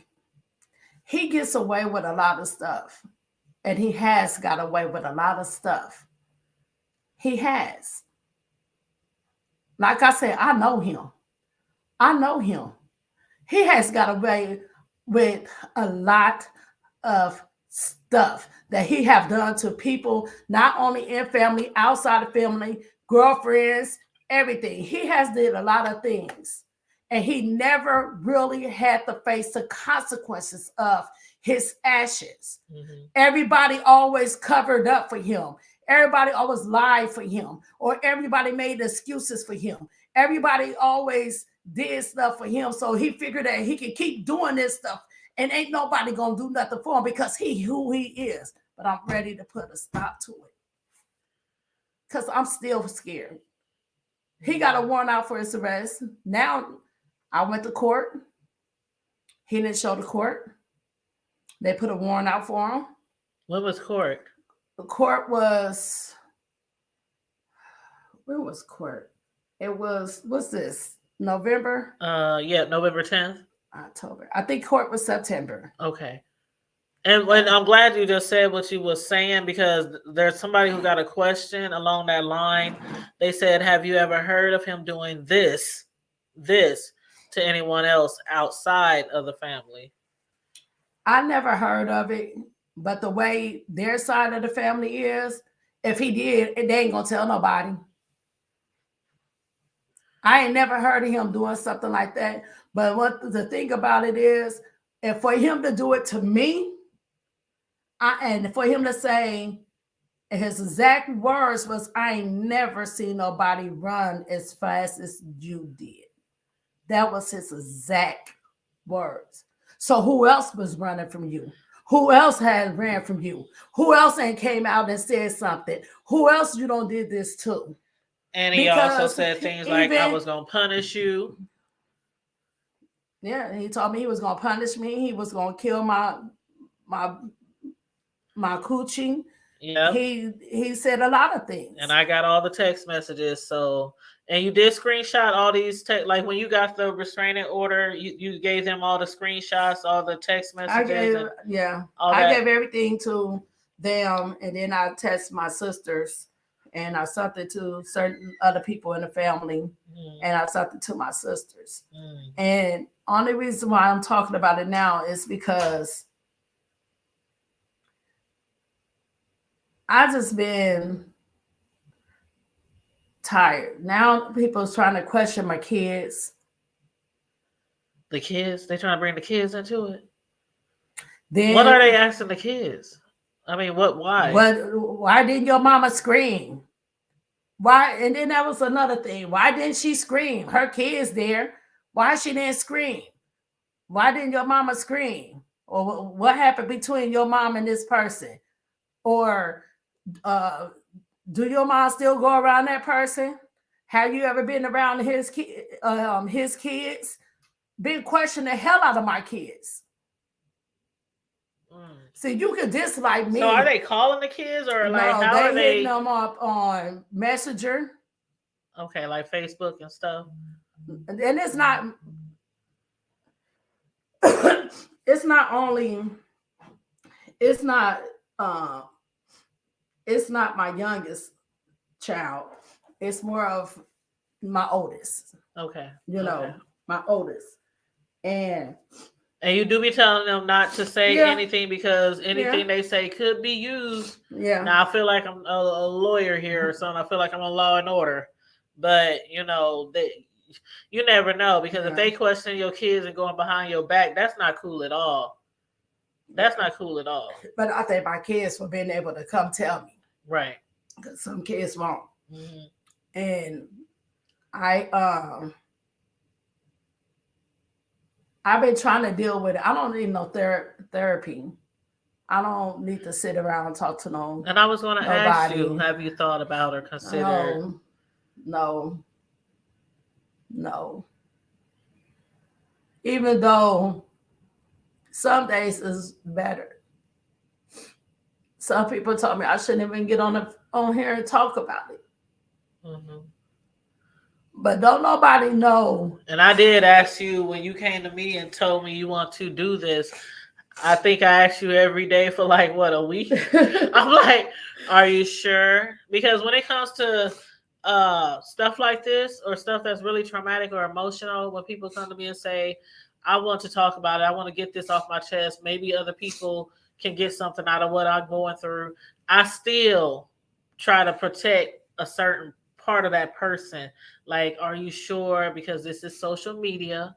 He gets away with a lot of stuff. And he has got away with a lot of stuff. He has. Like I said, I know him. I know him. He has got away with a lot of stuff that he have done to people, not only in family, outside of family, girlfriends, everything. He has did a lot of things, and he never really had to face the consequences of his actions. Everybody always covered up for him. Everybody always lied for him, or everybody made excuses for him. Everybody always did stuff for him. So he figured that he could keep doing this stuff and ain't nobody gonna do nothing for him because he who he is. But I'm ready to put a stop to it. Because I'm still scared. He got a warrant out for his arrest. Now I went to court. He didn't show the court. They put a warrant out for him. When was court? The court was, when was court? It was, what's this? November? Yeah, November 10th. October. I think court was September. Okay. And when I'm glad you just said what you were saying, because there's somebody who got a question along that line. They said, have you ever heard of him doing this to anyone else outside of the family? I never heard of it, but the way their side of the family is, if he did, they ain't gonna tell nobody. I ain't never heard of him doing something like that. But what the thing about it is, and for him to do it to me, and for him to say, his exact words was, I ain't never seen nobody run as fast as you did. That was his exact words. So who else was running from you? Who else had ran from you? Who else ain't came out and said something? Who else you don't did this to? And he also said things like, I was going to punish you. Yeah, he told me he was going to punish me. He was going to kill my coochie. Yeah. He said a lot of things. And I got all the text messages. So, and you did screenshot all these like when you got the restraining order, you gave them all the screenshots, all the text messages. I gave everything to them, and then I text my sisters, and I sent it to certain other people in the family, and I sent it to my sisters. And only reason why I'm talking about it now is because I just been tired. Now people's trying to question my kids. The kids? They trying to bring the kids into it? What are Then they asking the kids? I mean, what? Why? why didn't your mama scream? Why? And then that was another thing. Why didn't she scream? Her kids there. Why she didn't scream? Why didn't your mama scream? Or what happened between your mom and this person? Or uh, do your mom still go around that person? Have you ever been around his kids? Been questioning the hell out of my kids. Mm. See, you can dislike So are me. they calling the kids or like No, how are they hitting they? them up on Messenger, Okay, like Facebook and stuff. and it's not only it's not uh, it's not my youngest child. It's more of my oldest. Okay. You Okay. know, my oldest, and And you do be telling them not to say yeah, anything because yeah, anything they say could be used. yeah, Now I feel like I'm a lawyer here or something. I feel like I'm on Law and Order, but you never know because if yeah, they question your kids and going behind your back, that's not cool at all. That's yeah. not cool at all. But I thank my kids for being able to come tell me, Right. because some kids won't. Hmm. And I I've been trying to deal with it. I don't need no therapy. I don't need to sit around and talk to And I was going to ask you, nobody. have you thought about or considered? No, no, no. Even though some days is better. Some people told me I shouldn't even get on here and talk about it. Hmm. But don't nobody know. And I did ask you when you came to me and told me you want to do this. I think I asked you every day for like what, a week. I'm like, are you sure? Because when it comes to stuff like this or stuff that's really traumatic or emotional, when people come to me and say, I want to talk about it, I want to get this off my chest, maybe other people can get something out of what I'm going through, I still try to protect a certain part of that person. Like, are you sure? Because this is social media,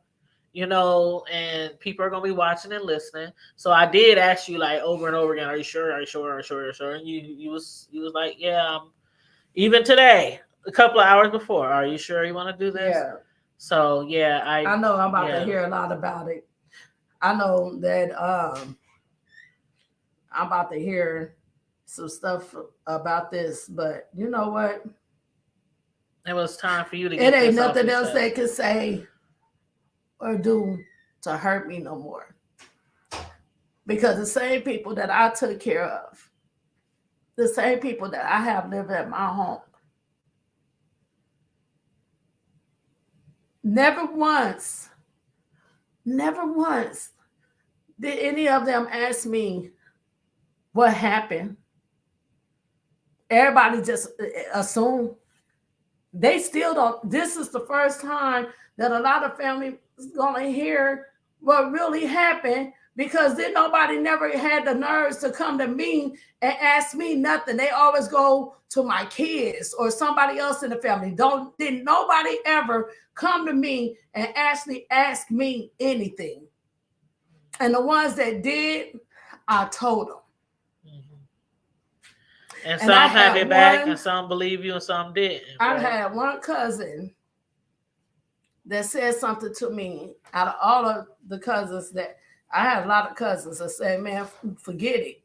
and people are gonna be watching and listening. So I did ask you like over and over again, are you sure? Are you sure? Are you sure? Are you sure? And you was like, yeah. Even today, a couple of hours before, are you sure you want to do this? Yeah, So yeah, I know I'm about to yeah. hear a lot about it. I know that I'm about to hear some stuff about this, but you know what? It was time for you to It get ain't this off nothing your else they chest. can say or do to hurt me no more. Because the same people that I took care of, the same people that I have lived at my home, never once, never once did any of them ask me what happened. Everybody just assumed. They still don't. This is the first time that a lot of families gonna hear what really happened, because then nobody never had the nerves to come to me and ask me nothing. They always go to my kids or somebody else in the family. Didn't nobody ever come to me and actually ask me anything. And the ones that did, I told them. Hmm. And And I some have had your back, and one, some believe you, and some didn't. I Right? had one cousin that said something to me. Out of all of the cousins that I had, a lot of cousins that said, "Man, forget it.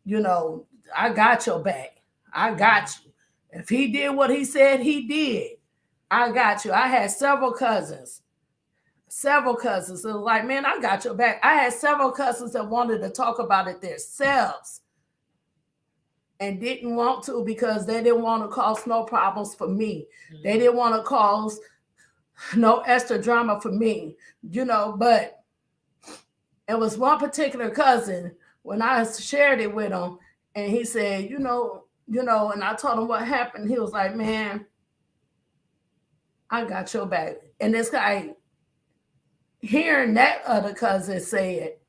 You know, I got your back. I got Hmm. you. If he did what he said he did, I got you." I had several cousins. Several cousins that were like, "Man, I got your back." I had several cousins that wanted to talk about it themselves and didn't want to, because they didn't want to cause no problems for me. They Hmm. didn't want to cause no extra drama for me, but it was one particular cousin when I shared it with him, and he said, and I told him what happened. He was like, "Man, I got your back." And this guy, hearing that other cousin say it,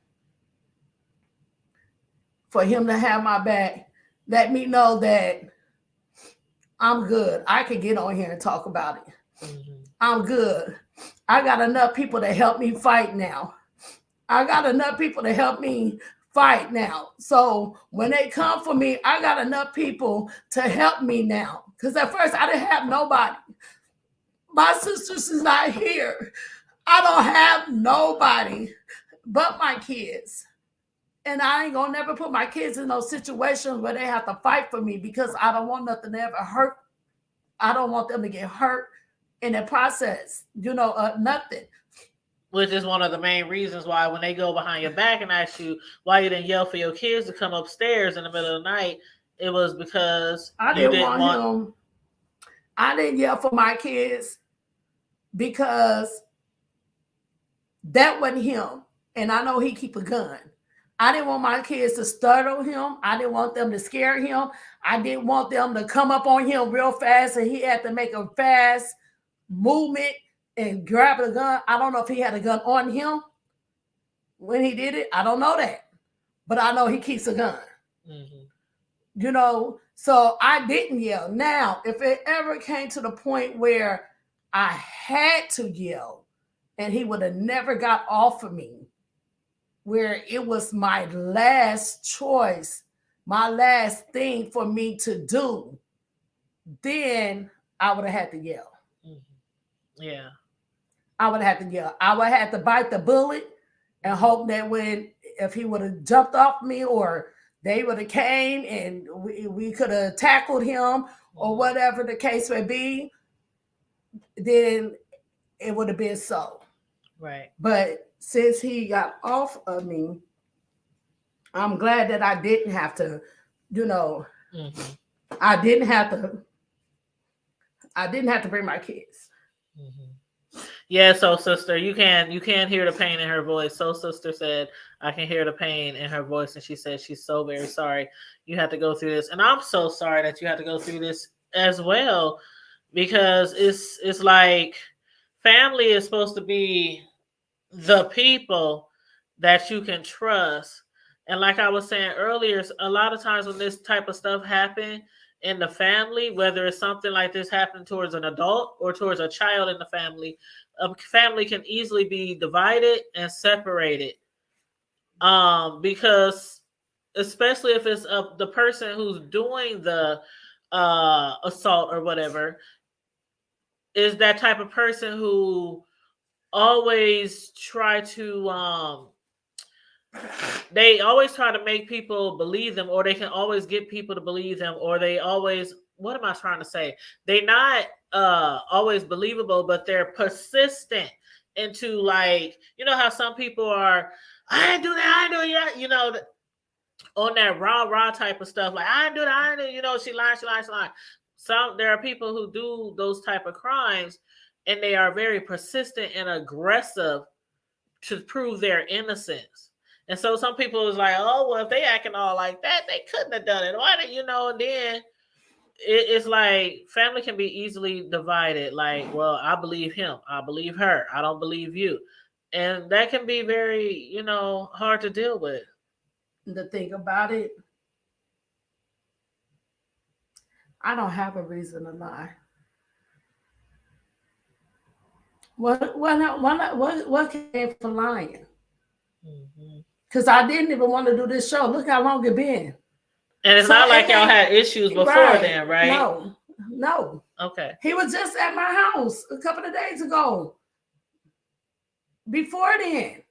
for him to have my back, let me know that I'm good. I can get on here and talk about it. Hmm. I'm good. I got enough people to help me fight now. I got enough people to help me fight now. So when they come for me, I got enough people to help me now. Because at first I didn't have nobody. My sisters is not here. I don't have nobody but my kids. And I ain't gonna never put my kids in those situations where they have to fight for me because I don't want nothing to ever hurt. I don't want them to get hurt in the process. Nothing. Which is one of the main reasons why when they go behind your back and ask you why you didn't yell for your kids to come upstairs in the middle of the night, it was because I didn't want him. I didn't yell for my kids because that wasn't him. And I know he keep a gun. I didn't want my kids to startle him. I didn't want them to scare him. I didn't want them to come up on him real fast and he had to make a fast movement and grab a gun. I don't know if he had a gun on him when he did it. I don't know that. But I know he keeps a gun. Mm-hmm. So I didn't yell. Now, if it ever came to the point where I had to yell and he would have never got off of me, where it was my last choice, my last thing for me to do, then I would have had to yell. Mm-hmm. Yeah. I would have had to yell. I would have had to bite the bullet and hope that if he would have jumped off me or they would have came and we could have tackled him or whatever the case may be, then it would have been so. Right. But since he got off of me, I'm glad that I didn't have to, mm-hmm. I didn't have to bring my kids. Mm-hmm. Yeah, so sister, you can hear the pain in her voice. So sister said, I can hear the pain in her voice, and she said she's so very sorry you had to go through this. And I'm so sorry that you had to go through this as well, because it's like family is supposed to be the people that you can trust. And like I was saying earlier, a lot of times when this type of stuff happen in the family, whether it's something like this happening towards an adult or towards a child in the family, a family can easily be divided and separated. Because especially if it's the person who's doing the assault or whatever is that type of person who always try to they always try to make people believe them, or they can always get people to believe them, or they always, what am I trying to say? They're not always believable, but they're persistent into, like, how some people are, I ain't do that, I ain't do that, on that rah type of stuff, like, I ain't do that, I ain't do, she lied. There are people who do those type of crimes, and they are very persistent and aggressive to prove their innocence. And so some people is like, oh, well, if they acting all like that, they couldn't have done it. Why did and then it's like family can be easily divided. Like, well, I believe him, I believe her, I don't believe you. And that can be very, hard to deal with. The thing about it, I don't have a reason to lie. What came for lying? Because I didn't even want to do this show. Look how long it been. And it's not like y'all had issues before then, right? No. Okay. He was just at my house a couple of days ago. Before then.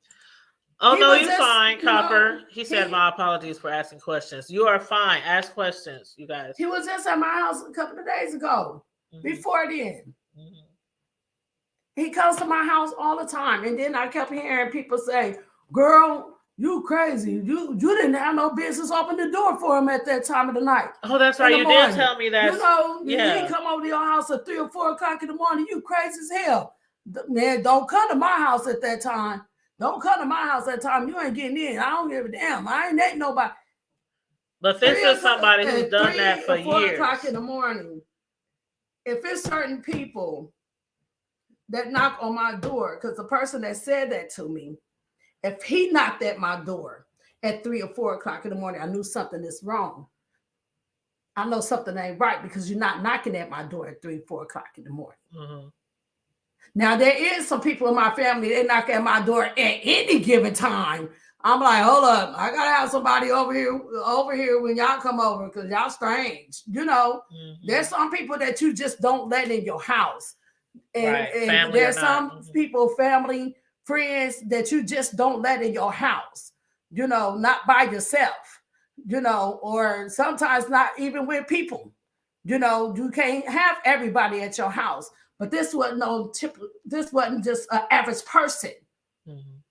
Oh, no, you're fine, Copper. He said, my apologies for asking questions. You are fine. Ask questions, you guys. He was just at my house a couple of days ago. Mm-hmm. Before then. Mm-hmm. He comes to my house all the time. And then I kept hearing people say, girl, you crazy. You didn't have no business open the door for him at that time of the night. Oh, that's right. You did tell me that. He come over to your house at 3 or 4 o'clock in the morning. You crazy as hell. Man, don't come to my house at that time. Don't come to my house at that time. You ain't getting in. I don't give a damn. I ain't dating nobody. But this is somebody who's done that for 4 years. 4 o'clock in the morning. If it's certain people that knock on my door, because the person that said that to me, if he knocked at my door at 3 or 4 o'clock in the morning, I knew something is wrong. I know something ain't right because you're not knocking at my door at 3, 4 o'clock in the morning. Mm-hmm. Now, there is some people in my family, they knock at my door at any given time. I'm like, hold up, I gotta have somebody over here when y'all come over because y'all strange. There's some people that you just don't let in your house, and Right. Family or there's not. some people, family, friends that you just don't let in your house. Not by yourself. Or sometimes not even with people. You can't have everybody at your house. But this wasn't no tip. This wasn't just an average person. Mhm.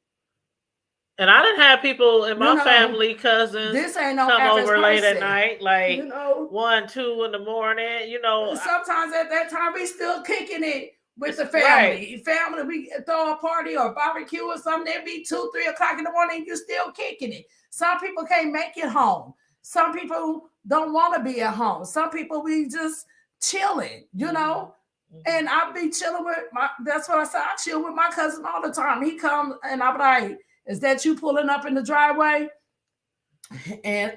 And I didn't have people in You my know, family, cousins, this ain't no come average over late at person. night, You like know, 1, 2 in the morning. sometimes at that time we still kicking it with the Right. family. Family, we throw a party or barbecue or something. It'd be 2, 3 o'clock in the morning. You still kicking it. Some people can't make it home. Some people don't want to be at home. Some people we just chilling. And I be chilling with my. That's what I said. I chill with my cousin all the time. He comes and I'm like, "Is that you pulling up in the driveway?" And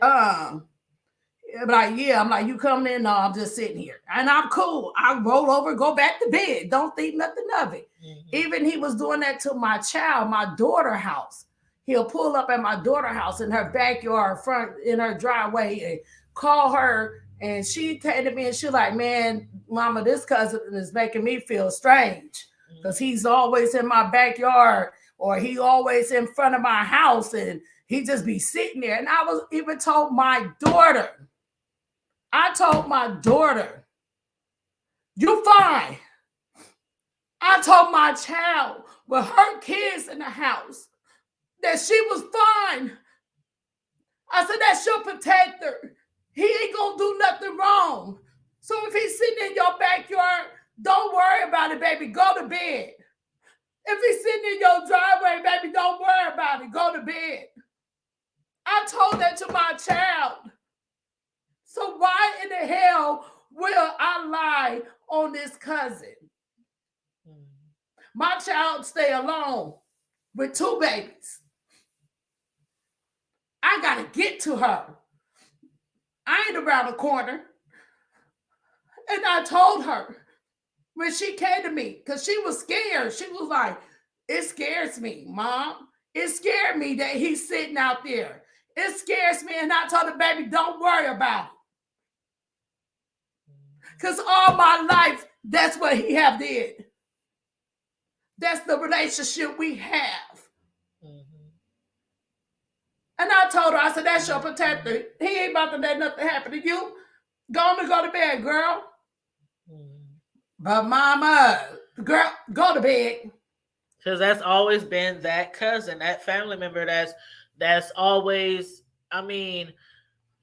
like, yeah, I'm like, you coming in? No, I'm just sitting here. And I'm cool. I roll over, go back to bed. Don't think nothing of it. Even he was doing that to my child, my daughter house. He'll pull up at my daughter house in her backyard, front in her driveway, and call her. And she came to me and she like, man, mama, this cousin is making me feel strange because he's always in my backyard or he always in front of my house and he just be sitting there. And I was even told my daughter, you fine. I told my child with her kids in the house that she was fine. I said, that's your protector. He ain't gonna do nothing wrong. So if he's sitting in your backyard, don't worry about it, baby. Go to bed. If he's sitting in your driveway, baby, don't worry about it. Go to bed. I told that to my child. So why in the hell will I lie on this cousin? My child stay alone with 2 babies. I gotta get to her. I ain't around the corner. And I told her when she came to me, because she was scared. She was like, it scares me, Mom. It scared me that he's sitting out there. It scares me. And I told her, baby, don't worry about it. Because all my life, that's what he have did. That's the relationship we have. And I told her, I said, that's your protector. He ain't about to let nothing happen to you. Go to bed, girl. But mama, girl, go to bed. Because that's always been that cousin, that family member that's always, I mean,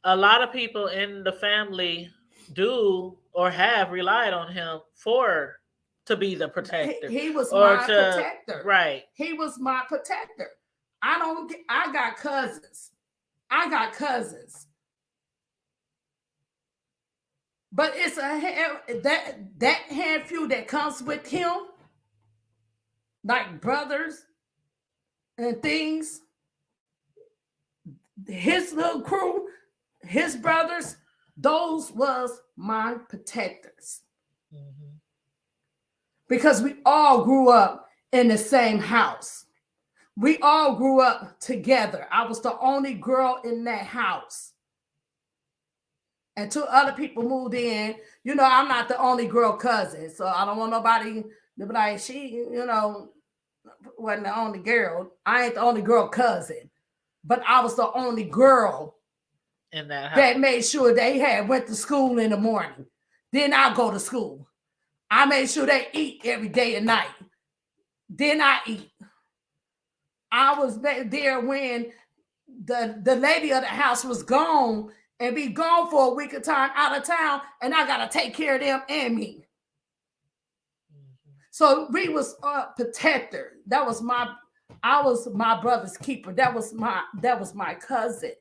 a lot of people in the family do or have relied on him to be the protector. He was or my to protector. Right. He was my protector. I got cousins. But it's that handful that comes with him, like brothers and things. His little crew, his brothers, those was my protectors. Because we all grew up in the same house. We all grew up together. I was the only girl in that house. And 2 other people moved in. I'm not the only girl cousin. So I don't want nobody to be like, she, wasn't the only girl. I ain't the only girl cousin. But I was the only girl in that house that made sure they went to school in the morning. Then I go to school. I made sure they eat every day and night. Then I eat. I was there when the lady of the house was gone and be gone for a week of time out of town, and I gotta take care of them and me. So we was a protector. I was my brother's keeper. That was my cousin.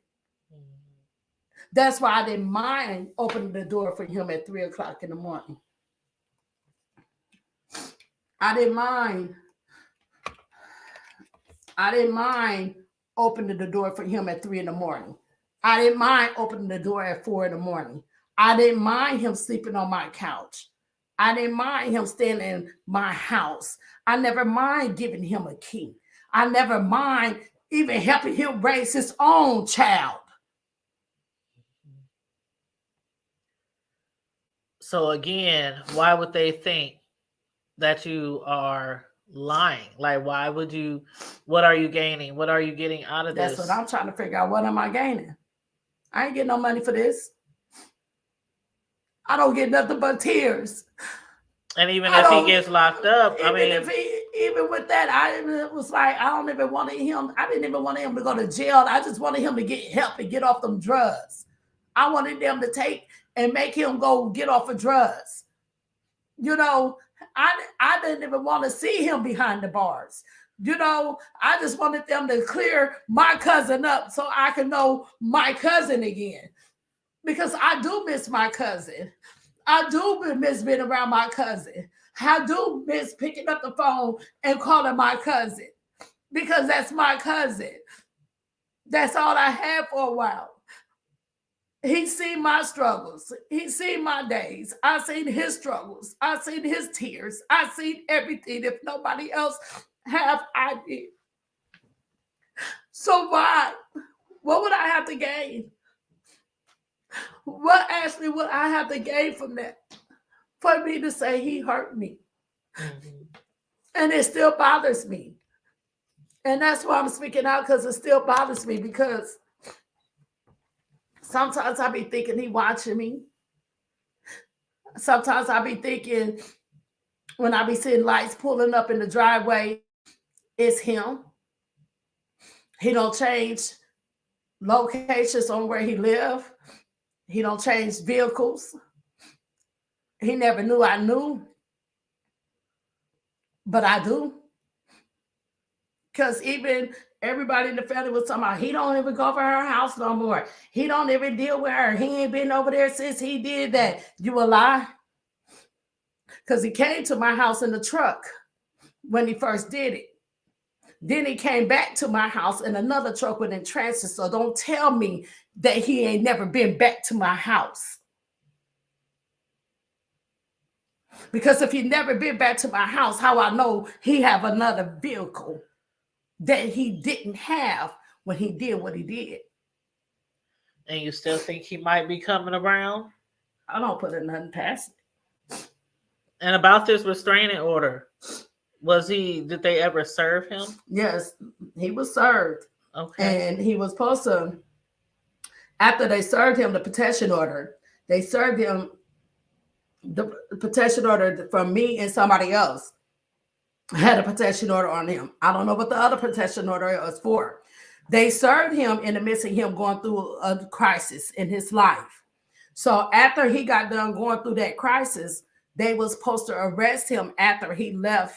That's why I didn't mind opening the door for him at 3 o'clock in the morning. I didn't mind opening the door for him at 3 in the morning. I didn't mind opening the door at 4 in the morning. I didn't mind him sleeping on my couch. I didn't mind him staying in my house. I never mind giving him a key. I never mind even helping him raise his own child. So again, why would they think that you are lying? Like, why would you? What are you gaining? What are you getting out of That's what this? I'm trying to figure out. What am I gaining? I ain't getting no money for this. I don't get nothing but tears. And even I if he don't, gets locked up, I even mean, if even with that, it was like, I don't even want him. I didn't even want him to go to jail. I just wanted him to get help and get off them drugs. I wanted them to take and make him go get off of drugs. You know, I didn't even want to see him behind the bars. You know, I just wanted them to clear my cousin up so I can know my cousin again. Because I do miss my cousin. I do miss being around my cousin. I do miss picking up the phone and calling my cousin because that's my cousin. That's all I had for a while. He seen my struggles. He seen my days. I seen his struggles. I seen his tears. I seen everything. If nobody else have, I did. So why? What would I have to gain? What actually would I have to gain from that? For me to say he hurt me. Mm-hmm. And it still bothers me. And that's why I'm speaking out, because it still bothers me, because sometimes I be thinking he watching me. Sometimes I be thinking when I be seeing lights pulling up in the driveway, it's him. He don't change locations on where he live. He don't change vehicles. He never knew I knew, but I do. Because even everybody in the family was talking about, he don't even go over her house no more. He don't even deal with her. He ain't been over there since he did that. You a lie? Because he came to my house in the truck when he first did it. Then he came back to my house in another truck within transit. So don't tell me that he ain't never been back to my house. Because if he never been back to my house, how I know he have another vehicle that he didn't have when he did what he did. And you still think he might be coming around? I don't put it nothing past it. And about this restraining order, did they ever serve him? Yes, he was served. Okay. And he was supposed to, after they served him the protection order, they served him the protection order from me and somebody else had a protection order on him. I don't know what the other protection order was for. They served him in the midst of him going through a crisis in his life. So after he got done going through that crisis, they was supposed to arrest him after he left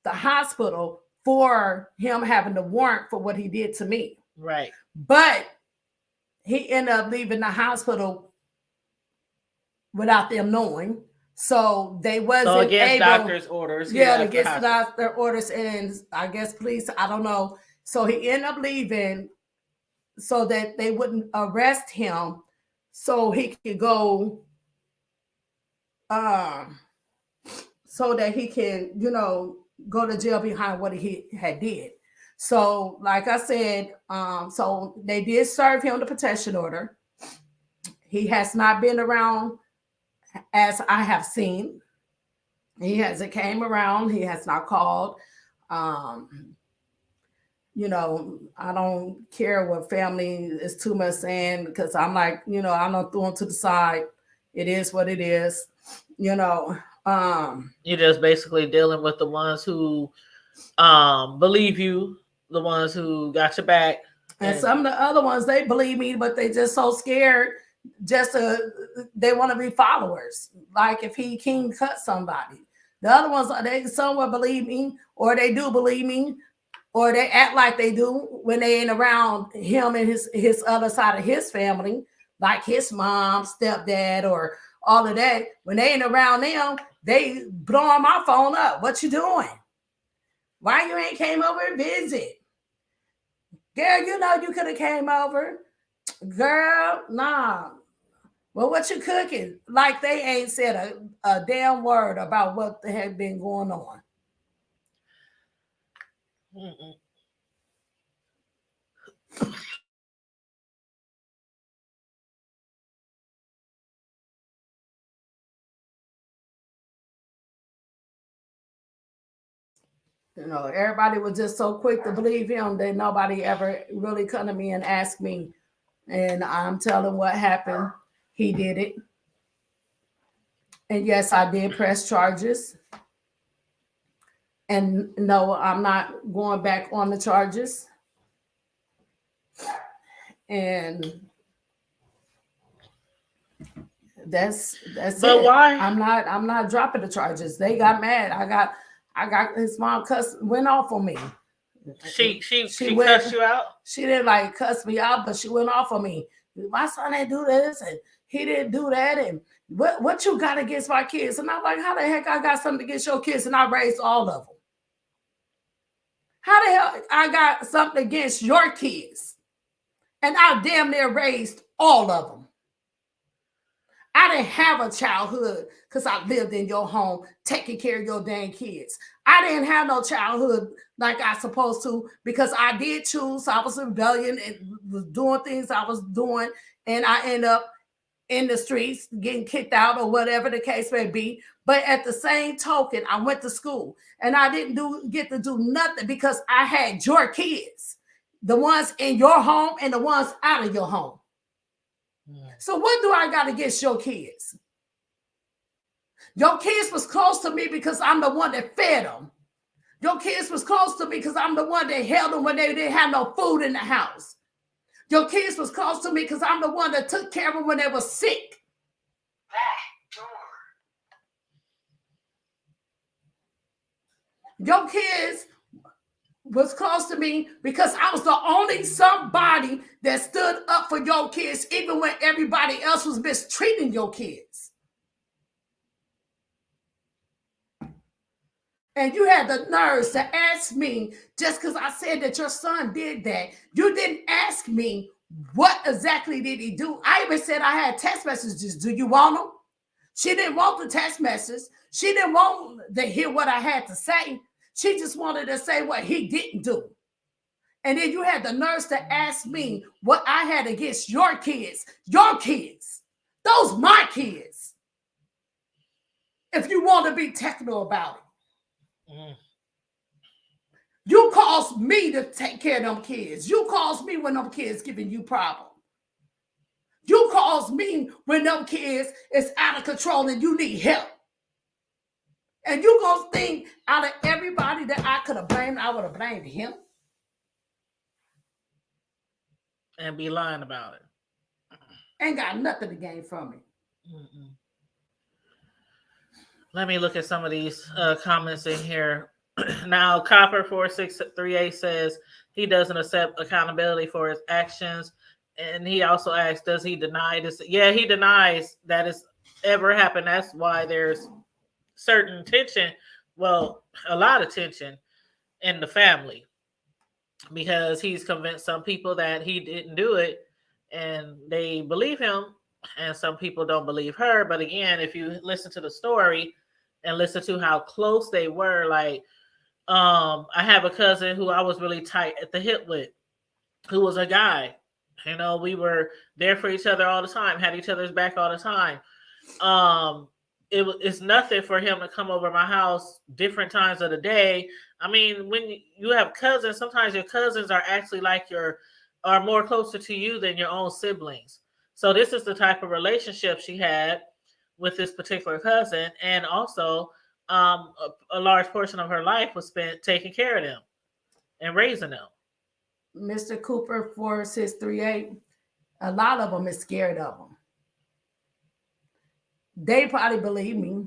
the hospital for him having the warrant for what he did to me. Right. But he ended up leaving the hospital without them knowing. So they wasn't against able, doctor's orders. Yeah, against doctor orders and I guess police, I don't know. So he ended up leaving so that they wouldn't arrest him, so he could go, so that he can, go to jail behind what he had did. So, like I said, so they did serve him the protection order. He has not been around as I have seen. He hasn't came around. He has not called. I don't care what family is too much saying, because I'm like, I don't throw him to the side. It is what it is. You're just basically dealing with the ones who believe you, the ones who got your back. And some of the other ones, they believe me, but they just so scared. They want to be followers. Like if he can cut somebody. The other ones, they somewhat believe me, or they do believe me, or they act like they do when they ain't around him and his other side of his family, like his mom, stepdad, or all of that. When they ain't around them, they blowing my phone up. What you doing? Why you ain't came over and visit? Girl, you could have came over. Girl, nah. Well, what you cooking? Like they ain't said a damn word about what had been going on. Mm-mm. Everybody was just so quick to believe him that nobody ever really come to me and ask me. And I'm telling what happened. He did it. And yes, I did press charges. And no, I'm not going back on the charges. And that's But it. why? I'm not dropping the charges. They got mad. I got his mom went off on me. She went cussed you out? she didn't like cuss me out, but she went off on me. My son didn't do this and he didn't do that. And what you got against my kids? And I'm like, how the heck I got something against your kids and I raised all of them? How the hell I got something against your kids? And I damn near raised all of them. I didn't have a childhood because I lived in your home taking care of your dang kids. I didn't have no childhood like I supposed to because I did choose. I was rebellion and was doing things I was doing, and I end up in the streets getting kicked out or whatever the case may be. But at the same token, I went to school and I didn't get to do nothing because I had your kids, the ones in your home and the ones out of your home. So what do I got against your kids? Your kids was close to me because I'm the one that fed them. Your kids was close to me because I'm the one that held them when they didn't have no food in the house. Your kids was close to me because I'm the one that took care of them when they were sick. Your kids was close to me because I was the only somebody that stood up for your kids, even when everybody else was mistreating your kids. And you had the nerves to ask me, just because I said that your son did that, you didn't ask me what exactly did he do. I even said I had text messages. Do you want them? She didn't want the text message. She didn't want to hear what I had to say. She just wanted to say what he didn't do. And then you had the nerves to ask me what I had against your kids. Your kids. Those my kids. If you want to be technical about it. You caused me to take care of them kids. You caused me when them kids giving you problems. You caused me when them kids is out of control and you need help. And you gonna think out of everybody that I could have blamed, I would have blamed him. And be lying about it. Ain't got nothing to gain from it. Let me look at some of these comments in here. Now, Copper4638 says he doesn't accept accountability for his actions. And he also asks, does he deny this? Yeah, he denies that it's ever happened. That's why there's certain tension. Well, a lot of tension in the family because he's convinced some people that he didn't do it and they believe him and some people don't believe her. But again, if you listen to the story and listen to how close they were, like I have a cousin who I was really tight at the hip with, who was a guy. You know, we were there for each other all the time, had each other's back all the time. It's nothing for him to come over my house different times of the day. I mean, when you have cousins, sometimes your cousins are actually are more closer to you than your own siblings. So this is the type of relationship she had with this particular cousin, and also a large portion of her life was spent taking care of them and raising them. Mr. Cooper 4638, a lot of them is scared of them. They probably believe me,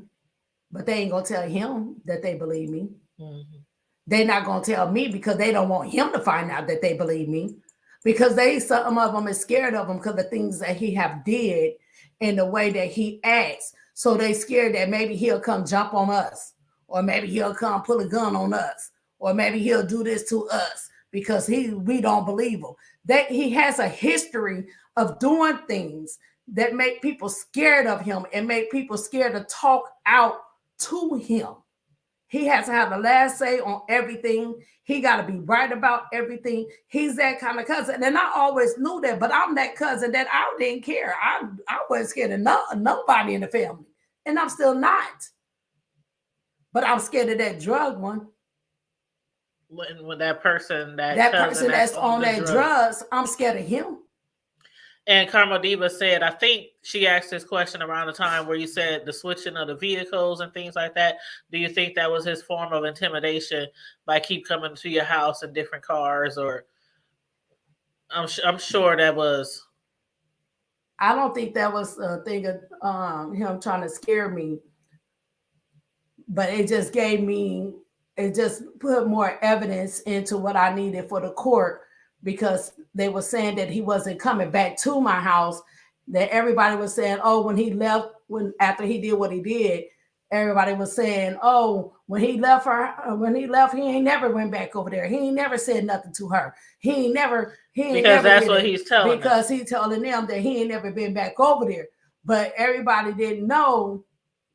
but they ain't gonna tell him that they believe me. Mm-hmm. They're not gonna tell me because they don't want him to find out that they believe me, because some of them is scared of him because the things that he have did and the way that he acts. So they scared that maybe he'll come jump on us, or maybe he'll come pull a gun on us, or maybe he'll do this to us because we don't believe him. That he has a history of doing things that make people scared of him and make people scared to talk out to him. He has to have the last say on everything. He got to be right about everything. He's that kind of cousin. And I always knew that, but I'm that cousin that I didn't care. I wasn't scared of nobody in the family. And I'm still not. But I'm scared of that drug one. When that person, that person that's on that drugs, I'm scared of him. And Carmel Diva said, I think she asked this question around the time where you said the switching of the vehicles and things like that. Do you think that was his form of intimidation by keep coming to your house in different cars? Or I'm sure that was. I don't think that was a thing of him trying to scare me, but it just put more evidence into what I needed for the court, because they were saying that he wasn't coming back to my house. That everybody was saying, oh, when he left, after he did what he did, everybody was saying, oh, when he left, he ain't never went back over there. He ain't never said nothing to her. Because that's what he's telling because he's telling them that he ain't never been back over there. But everybody didn't know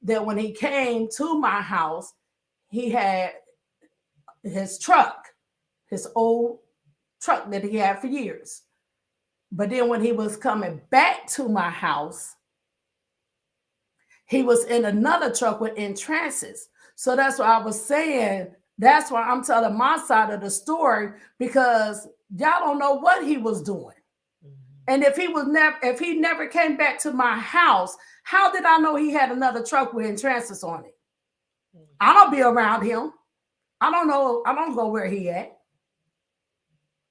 that when he came to my house, he had his truck, his old truck that he had for years. But then when he was coming back to my house, he was in another truck with entrances. So that's why I was saying, that's why I'm telling my side of the story, because y'all don't know what he was doing. And if he never came back to my house, how did I know he had another truck with entrances on it? I don't be around him. I don't know. I don't go where he at.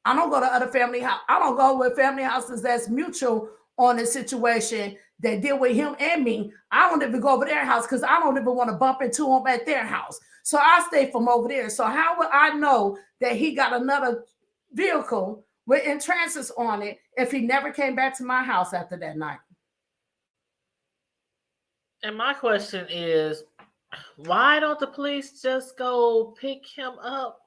I don't go to other family house. I don't go with family houses that's mutual on a situation that deal with him and me. I don't even go over their house because I don't even want to bump into them at their house. So I stay from over there. So how would I know that he got another vehicle with entrances on it if he never came back to my house after that night? And my question is, why don't the police just go pick him up?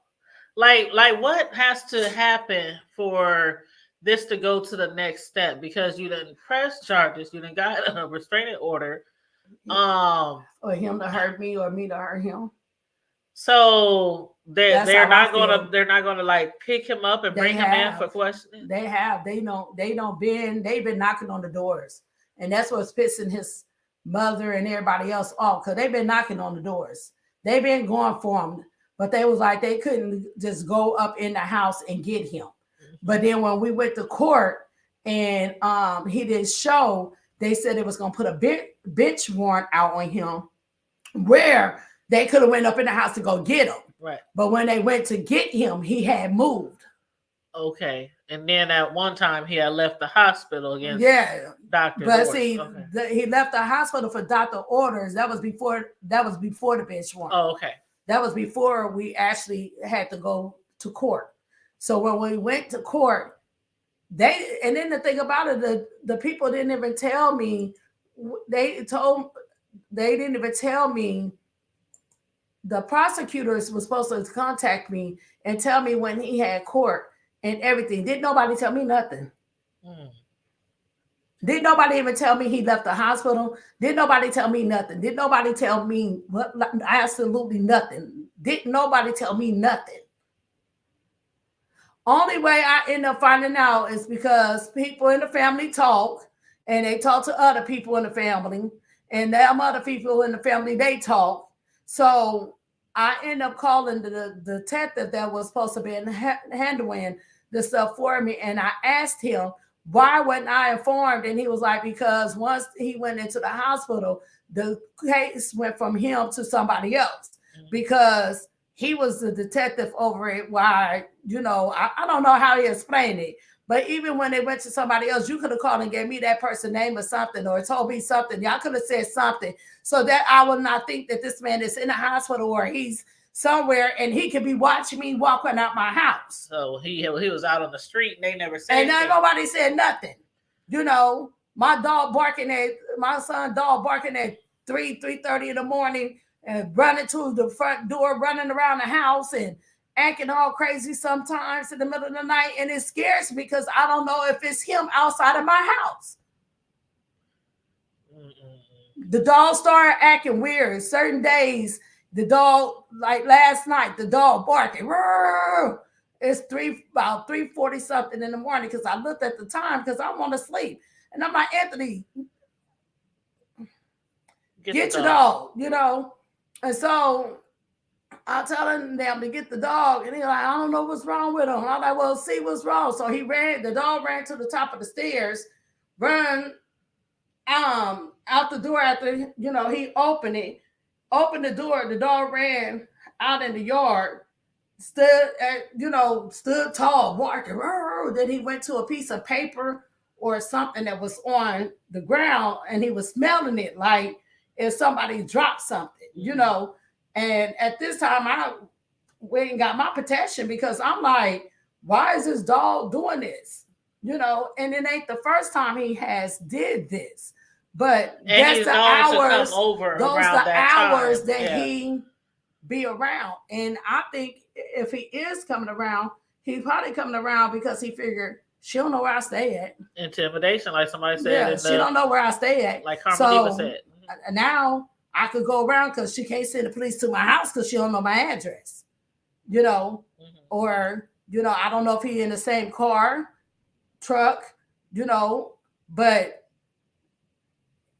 Like what has to happen for this to go to the next step? Because you didn't press charges, you didn't got a restraining order. Or him to hurt me or me to hurt him. So they're not gonna like pick him up and bring him in for questioning. They've been knocking on the doors, and that's what's pissing his mother and everybody else off, because they've been knocking on the doors. They've been going for him, but they was like they couldn't just go up in the house and get him. But then when we went to court and he didn't show, they said it was gonna put a bench warrant out on him, where they could have went up in the house to go get him. Right. But when they went to get him, he had moved. Okay. And then at one time he had left the hospital against doctor's But orders. see, he left the hospital for doctor orders. That was before the bench warrant. Oh, okay. That was before we actually had to go to court. So when we went to court, and then the thing about it, the people didn't even tell me. They didn't even tell me. The prosecutors were supposed to contact me and tell me when he had court and everything. Didn't nobody tell me nothing. Didn't nobody even tell me he left the hospital. Didn't nobody tell me nothing. Didn't nobody tell me absolutely nothing. Didn't nobody tell me nothing. Only way I end up finding out is because people in the family talk, and they talk to other people in the family, and them other people in the family, they talk. So I end up calling the detective that was supposed to be handling the stuff for me. And I asked him, why wasn't I informed? And he was like, because once he went into the hospital, the case went from him to somebody else, because he was the detective over it. Why, I don't know how he explained it. But even when they went to somebody else, you could have called and gave me that person's name or something, or told me something. Y'all could have said something so that I would not think that this man is in the hospital or he's somewhere and he could be watching me walking out my house. So he was out on the street and they never said anything. And nobody said nothing. My son dog barking at 3:30 in the morning and running to the front door, running around the house and acting all crazy sometimes in the middle of the night, and it scares me because I don't know if it's him outside of my house. The dog started acting weird. Certain days The dog, like last night, the dog barking. It's about 3:40 something in the morning because I looked at the time because I want to sleep. And I'm like, Anthony, get your dog, you know. And so I telling them to get the dog, and he's like, I don't know what's wrong with him. And I'm like, well, see what's wrong. So the dog ran to the top of the stairs, run out the door after, he opened the door, the dog ran out in the yard, stood tall, barking. Then he went to a piece of paper or something that was on the ground, and he was smelling it like if somebody dropped something. And at this time, I went and got my protection because I'm like, why is this dog doing this? And it ain't the first time he has did this, but and that's the hours. Those the hours that he be around. And I think if he is coming around, he's probably coming around because he figured she don't know where I stay at. Intimidation, like somebody said. Yeah, she don't know where I stay at. Like Carmelita said. Now I could go around because she can't send the police to my house because she don't know my address. Or I don't know if he in the same car, truck, but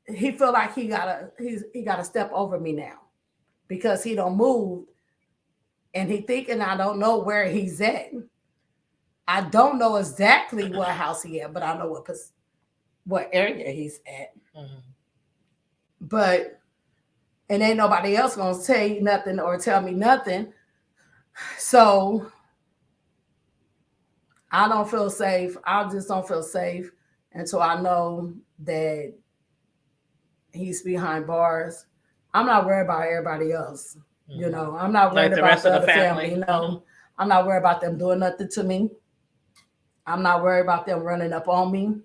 he feel like he gotta step over me now because he don't move, and he thinking I don't know where he's at. I don't know exactly what house he at, but I know what area he's at. But and ain't nobody else gonna tell you nothing or tell me nothing. So I don't feel safe. I just don't feel safe until I know that he's behind bars. I'm not worried about everybody else. I'm not worried about the other family. No, I'm not worried about them doing nothing to me. I'm not worried about them running up on me.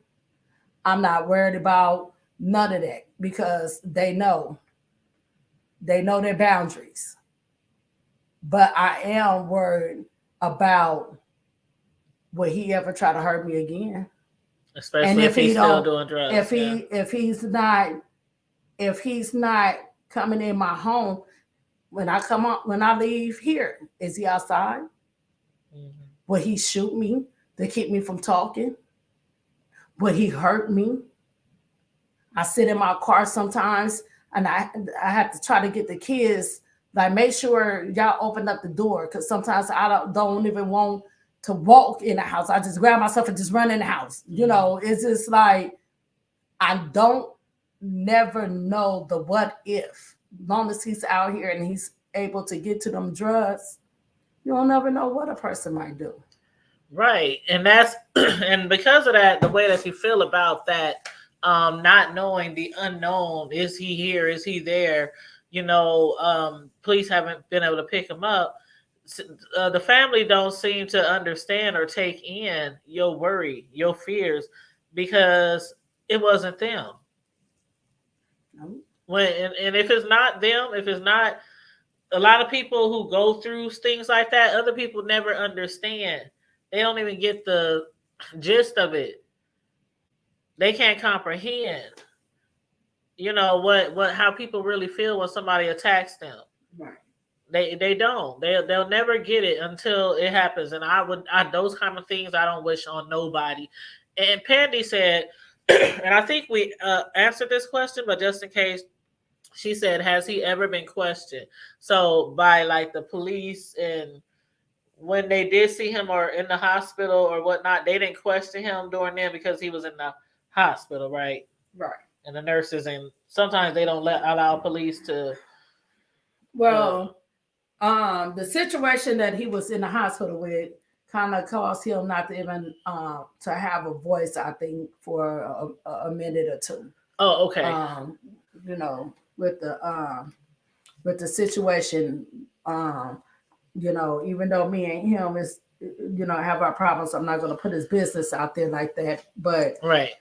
I'm not worried about none of that because they know their boundaries. But I am worried about will he ever try to hurt me again? Especially and if he's still doing drugs. If he's not coming in my home when I leave here, is he outside? Will he shoot me to keep me from talking? Will he hurt me? I sit in my car sometimes and I have to try to get the kids, like, make sure y'all open up the door because sometimes I don't even want to walk in the house. I just grab myself and just run in the house. It's just like I don't never know the what if. As long as he's out here and he's able to get to them drugs, you'll never know what a person might do. Right. And and because of that, the way that you feel about that, not knowing the unknown, is he here? Is he there? Police haven't been able to pick him up. The family don't seem to understand or take in your worry, your fears, because it wasn't them. And if it's not them, if it's not a lot of people who go through things like that, other people never understand. They don't even get the gist of it. They can't comprehend, what how people really feel when somebody attacks them. Right. They don't. They'll never get it until it happens. And those kind of things I don't wish on nobody. And Pandy said, and I think we answered this question, but just in case, she said, has he ever been questioned? So by like the police, and when they did see him or in the hospital or whatnot, they didn't question him during them because he was in the hospital, right? Right. And the nurses, and sometimes they don't allow police to. Well, the situation that he was in the hospital with kind of caused him not to even to have a voice, I think, for a minute or two. Oh, okay. With the situation, even though me and him is, have our problems, I'm not going to put his business out there like that. But right.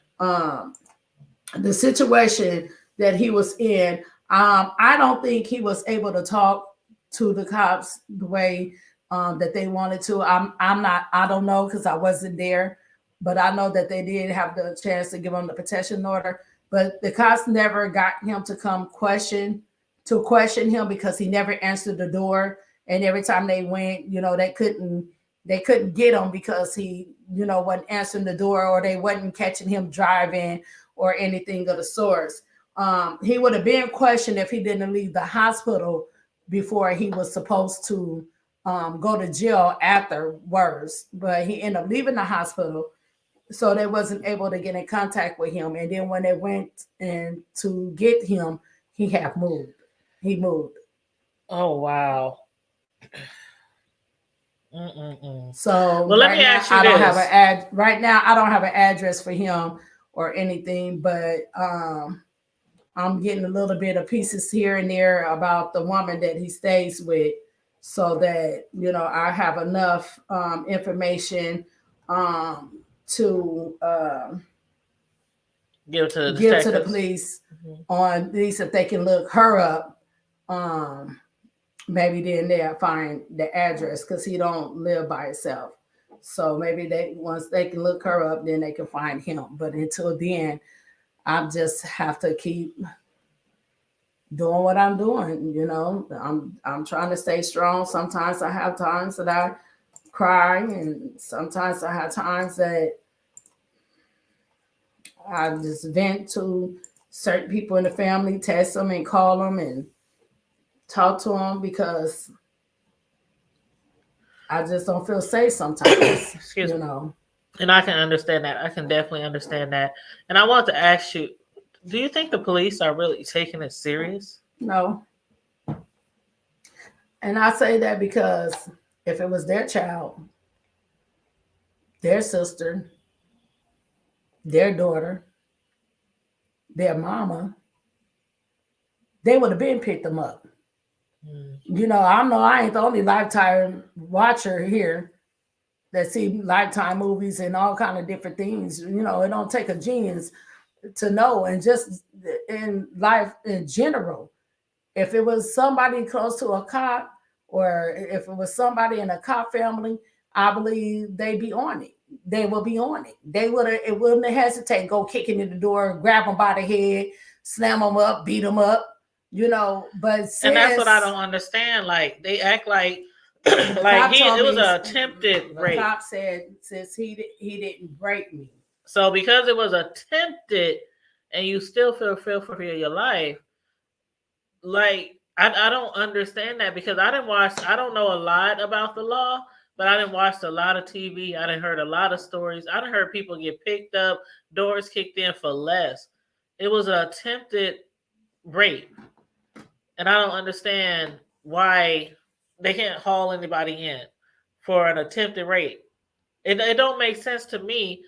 The situation that he was in, I don't think he was able to talk to the cops the way that they wanted to. I don't know because I wasn't there, but I know that they did have the chance to give him the protection order. But the cops never got him to come question to question him because he never answered the door. And every time they went, they couldn't get him because he, wasn't answering the door, or they wasn't catching him driving or anything of the sorts. He would have been questioned if he didn't leave the hospital before he was supposed to go to jail afterwards. But he ended up leaving the hospital, so they wasn't able to get in contact with him. And then when they went and to get him, he had moved. He moved. Oh wow. Mm-mm-mm. So Well, let me ask you this. right now I don't have an address for him or anything, but I'm getting a little bit of pieces here and there about the woman that he stays with, so that I have enough information um, to Give it to the give to the detectives. police Mhm. on these, if they can look her up. Maybe then they'll find the address, because he don't live by himself. So maybe once they can look her up, then they can find him. But until then, I just have to keep doing what I'm doing. I'm trying to stay strong. Sometimes I have times that I cry, and sometimes I have times that I just vent to certain people in the family, text them and call them and talk to them, because I just don't feel safe sometimes, Excuse me. And I can understand that. I can definitely understand that. And I want to ask you, do you think the police are really taking it serious? No. And I say that because if it was their child, their sister, their daughter, their mama, they would have been picked them up. Mm. I know I ain't the only Lifetime watcher here that see Lifetime movies and all kind of different things. It don't take a genius to know. And just in life in general, if it was somebody close to a cop, or if it was somebody in a cop family, I believe they'd be on it. They will be on it. It wouldn't hesitate, go kicking in the door, grab them by the head, slam them up, beat them up, But And that's what I since don't understand. Like they act like the like cop he told it was me, an attempted the rape. cop said, since he didn't break me. So because it was attempted and you still feel for your life, like I don't understand that, because I don't know a lot about the law, but I didn't watch a lot of TV. I didn't heard a lot of stories. I didn't heard people get picked up, doors kicked in for less. It was an attempted rape. And I don't understand why they can't haul anybody in for an attempted rape. It don't make sense to me.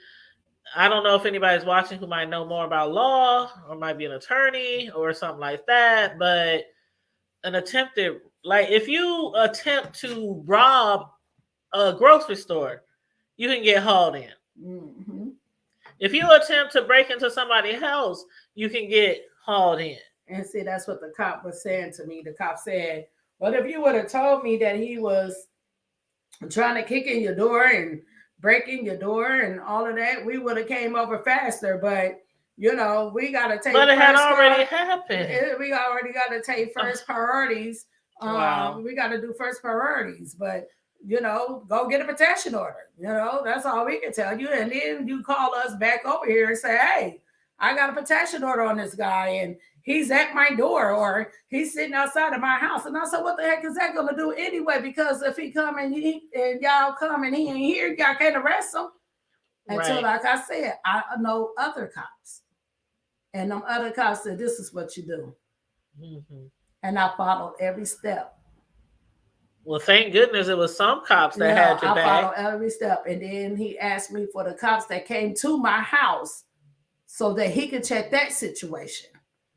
I don't know if anybody's watching who might know more about law or might be an attorney or something like that, but an attempted, like if you attempt to rob a grocery store, you can get hauled in. Mm-hmm. If you attempt to break into somebody's house, you can get hauled in. And see, that's what the cop was saying to me. The cop said, "Well, if you would have told me that he was trying to kick in your door and break in your door and all of that, we would have came over faster. But we got to take But it had first already happened. we already got to take first priorities. Wow. We got to do first priorities. But go get a protection order. That's all we can tell you. And then you call us back over here and say, hey, I got a protection order on this guy, and he's at my door, or he's sitting outside of my house. And I said, what the heck is that going to do anyway? Because if he come and y'all come and he ain't here, y'all can't arrest him. Until, Right. like I said, I know other cops. And them other cops said, this is what you do. Mm-hmm. And I followed every step. Well, thank goodness it was some cops that had your I back. followed every step. And then he asked me for the cops that came to my house so that he could check that situation.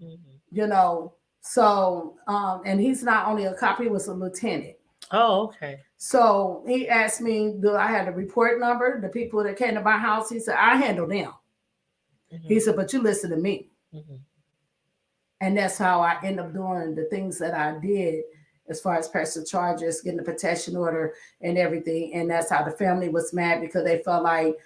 Mm-hmm. So and he's not only a cop, he was a lieutenant. Oh, okay. So he asked me, do I have the report number? The people that came to my house, he said, I handle them. Mm-hmm. He said, but you listen to me. Mm-hmm. And that's how I end up doing the things that I did, as far as pressing charges, getting the protection order and everything. And that's how the family was mad, because they felt like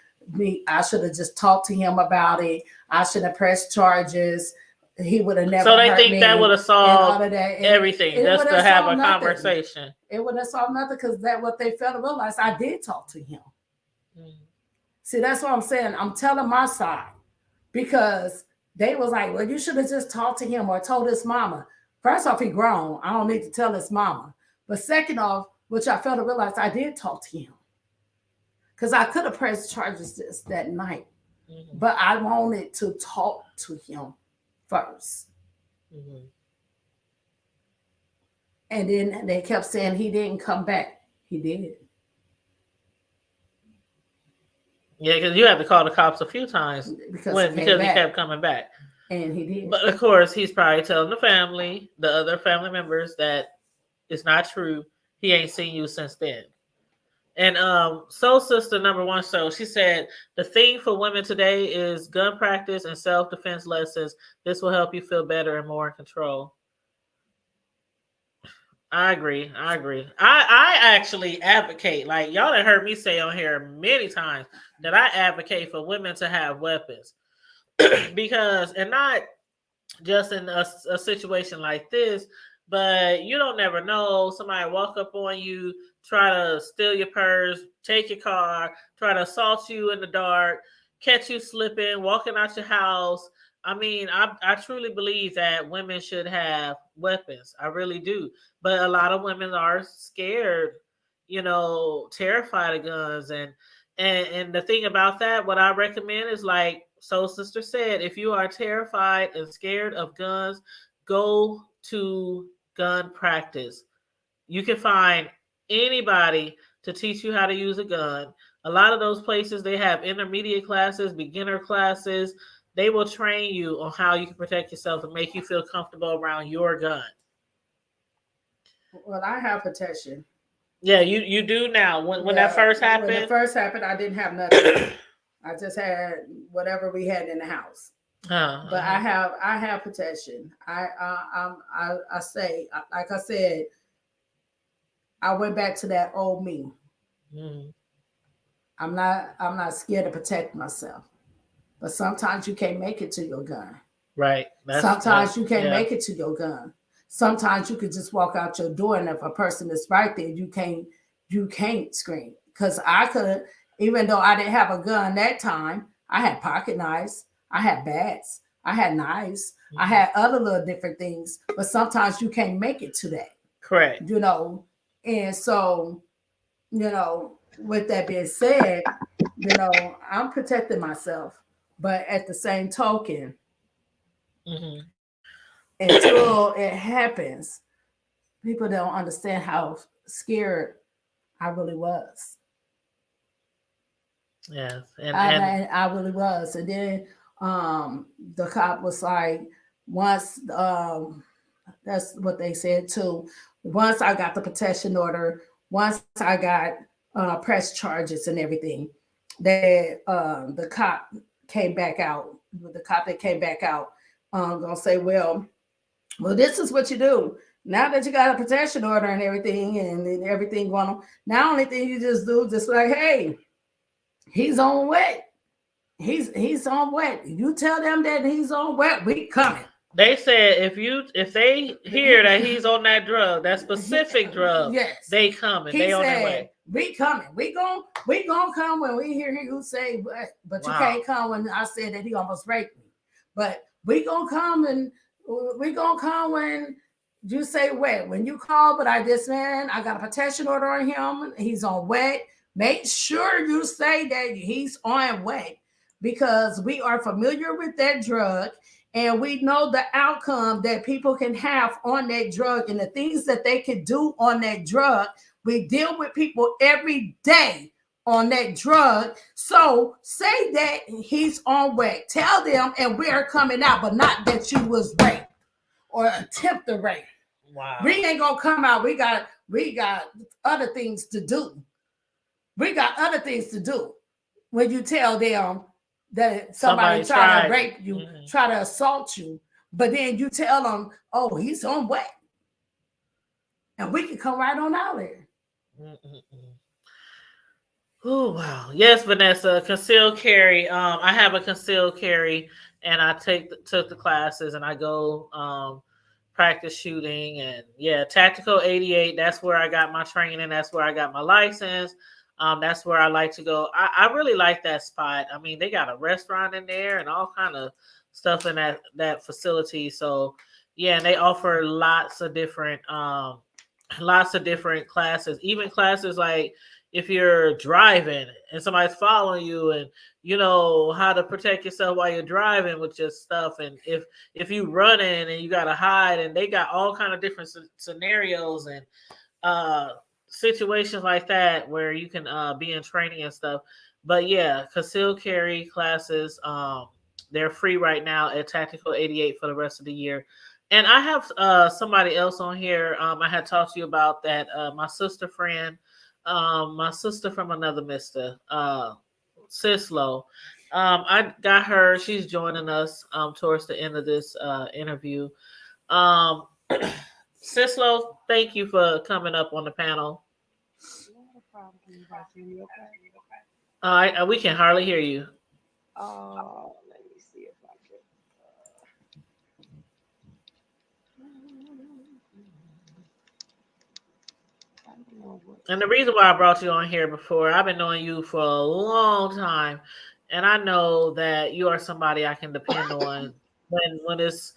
I should have just talked to him about it. I should have pressed charges. he would have So never they hurt think that would me have and all solved of that. And everything, it just would to have have solved a nothing. conversation. It would have solved nothing because that what they failed to realize. I did talk to him. Mm. See, that's what I'm saying. I'm telling my side because they was like, well, you should have just talked to him or told his mama. First off, he grown. I don't need to tell his mama. But second off, which I failed to realize, I did talk to him because I could have pressed charges this that night, Mm-hmm. but I wanted to talk to him first. Mm-hmm. And then they kept saying he didn't come back. He did. Yeah, because you had to call the cops a few times Because he came because he back. kept coming back. And he did. But of course, he's probably telling the family, the other family members, that it's not true. He ain't seen you since then. And Soul Sister number one show, she said the theme for women today is gun practice and self defense lessons. This will help you feel better and more in control. I agree. I agree. I actually advocate, like y'all have heard me say on here many times, that I advocate for women to have weapons because, and not just in a situation like this, but you don't never know. Somebody walk up on you, try to steal your purse, take your car, try to assault you in the dark, catch you slipping, walking out your house. I mean, I truly believe that women should have weapons. I really do. But a lot of women are scared, terrified of guns. And the thing about that, what I recommend is, like Soul Sister said, if you are terrified and scared of guns, go to gun practice. You can find anybody to teach you how to use a gun. A lot of those places, they have intermediate classes, beginner classes. They will train you on how you can protect yourself and make you feel comfortable around your gun. Well, I have protection. Yeah, you do now. When that Yeah, first when it happened. first happened, I didn't have nothing. I just had whatever we had in the house. But I have protection. I say, like I said, I went back to that old me. Mm, I'm not scared to protect myself. But sometimes you can't make it to your gun. right. Sometimes you can't yeah. make it to your gun. Sometimes you could just walk out your door, and if a person is right there, you can't scream. Because I could, even though I didn't have a gun that time, I had pocket knives, I had bats, I had knives, I had other little different things. But sometimes you can't make it to that. Correct. And so, with that being said, I'm protecting myself. But at the same token, Mm-hmm. until it happens, people don't understand how scared I really was. Yes, I really was. And then the cop was like, once that's what they said too. Once I got the protection order, once I got press charges and everything, that the cop came back out. The cop that came back out gonna say, well, this is what you do. Now that you got a protection order and everything going on, now only thing you just do, just like, hey, he's on wet. He's on wet. You tell them that he's on wet, we coming. they said if they hear that he's on that drug, that specific drug, yes, they coming. They on their way. We coming. We gonna come when we hear you say, but wow. You can't come when I said that he almost raped me. But we gonna come when you say wet. When you call, but this man, I got a protection order on him. He's on wet. Make sure you say that he's on wet because we are familiar with that drug and we know the outcome that people can have on that drug and the things that they can do on that drug. We deal with people every day on that drug. So say that he's on wet. Tell them and we're coming out, but not that you was raped or attempt to rape. Wow. We ain't gonna come out. We got other things to do. We got other things to do when you tell them that somebody try to rape you, try to assault you, but then you tell them, oh, he's on wet. And we can come right on out there. Oh, wow. Yes, Vanessa, concealed carry. I have a concealed carry, and I took the classes, and I go practice shooting. And yeah, Tactical 88. That's where I got my training. That's where I got my license. That's where I like to go. I really like that spot. I mean, they got a restaurant in there and all kind of stuff in that facility. So yeah, and they offer lots of different classes, even classes like if you're driving and somebody's following you, and you know how to protect yourself while you're driving with your stuff. And if you running and you got to hide, and they got all kind of different scenarios and uh situations like that where you can be in training and stuff. But yeah, concealed carry classes, they're free right now at Tactical 88 for the rest of the year. And I have somebody else on here. I had talked to you about that. My sister friend, my sister from another mister, Sislo. I got her. She's joining us towards the end of this interview. Um, Sislo, thank you for coming up on the panel. Not a problem. Can you guys hear me okay? We can hardly hear you. Let me see if I can. I don't know And what's. the reason why I brought you on here before, I've been knowing you for a long time, and I know that you are somebody I can depend on when it's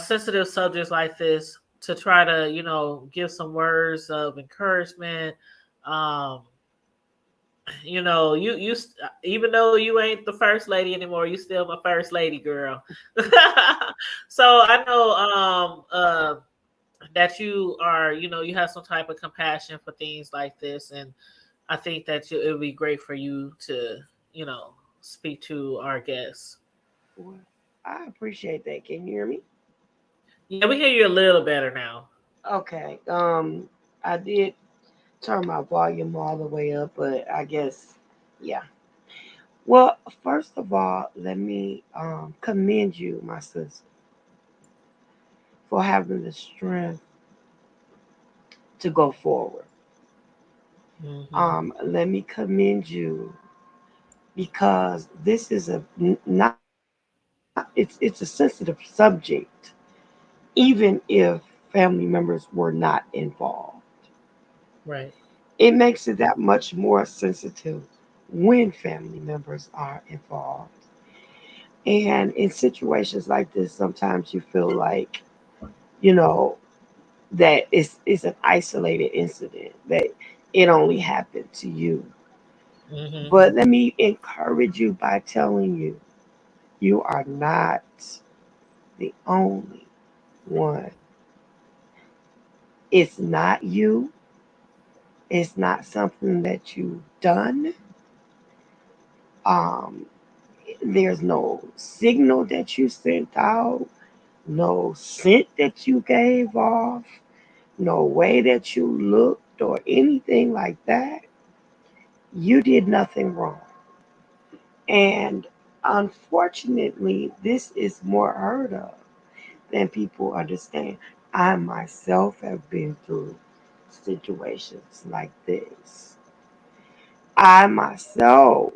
sensitive subjects like this, to try to give some words of encouragement. Um, even though you ain't the first lady anymore, you still my first lady, girl. So I know that you are, you have some type of compassion for things like this, and I think that it would be great for you to, you know, speak to our guests. Well, I appreciate that. Can you hear me? Yeah, we hear you a little better now. Okay. I did turn my volume all the way up, but I guess, yeah. Well, first of all, let me commend you, my sister, for having the strength to go forward. Hmm. Let me commend you because this is not it's a sensitive subject, even if family members were not involved. Right. It makes it that much more sensitive when family members are involved. And in situations like this, sometimes you feel like, you know, that it's an isolated incident, that it only happened to you. Hmm. But let me encourage you by telling you, you are not the only one. It's not you. It's not something that you've done. Um, there's no signal that you sent out, no scent that you gave off, no way that you looked or anything like that. You did nothing wrong. And unfortunately, this is more heard of than people understand. I myself have been through situations like this. I myself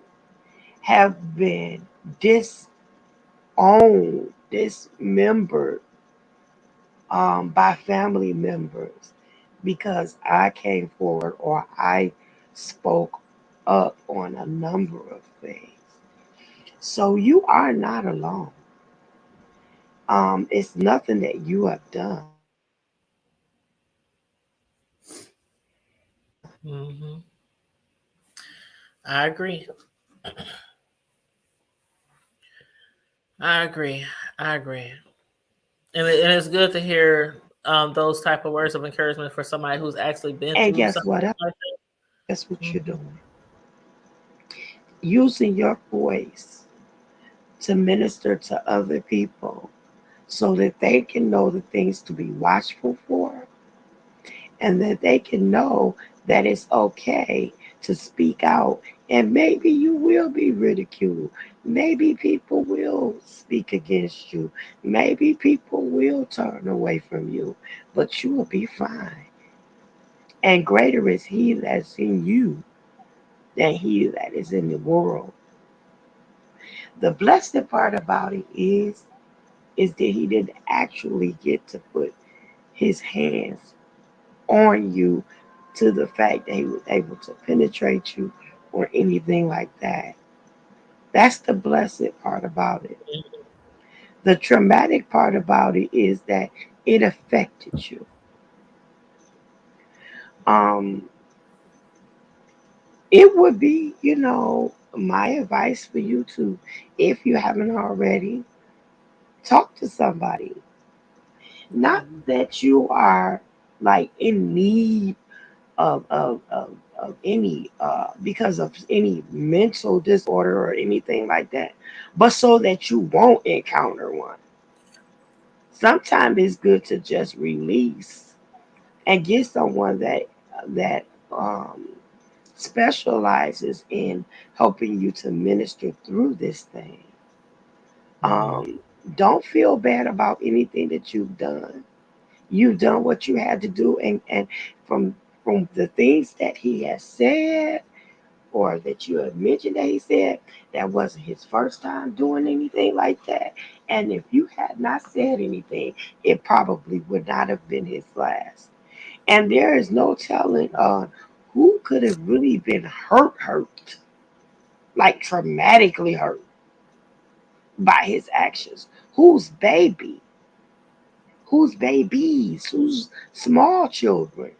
have been disowned, dismembered by family members because I came forward or I spoke up on a number of things. So you are not alone. It's nothing that you have done. Hmm. I agree. I agree. I agree. And it's good to hear those type of words of encouragement for somebody who's actually been And through guess something what else? like Guess what that. you're Hmm. doing? Using your voice to minister to other people so that they can know the things to be watchful for and that they can know that it's okay to speak out. And maybe you will be ridiculed. Maybe people will speak against you. Maybe people will turn away from you, but you will be fine. And greater is He that's in you than he that is in the world. The blessed part about it is that he didn't actually get to put his hands on you to the fact that he was able to penetrate you or anything like that. That's the blessed part about it. The traumatic part about it is that it affected you. Um, it would be, my advice for you to, if you haven't already, talk to somebody. Not that you are like in need of any because of any mental disorder or anything like that, but so that you won't encounter one. Sometimes it's good to just release and get someone that specializes in helping you to minister through this thing. Mhm. Um, don't feel bad about anything that you've done. You've done what you had to do, and from from the things that he has said or that you have mentioned that he said, that wasn't his first time doing anything like that. And if you had not said anything, it probably would not have been his last. And there is no telling who could have really been hurt, like traumatically hurt by his actions. Whose babies, whose small children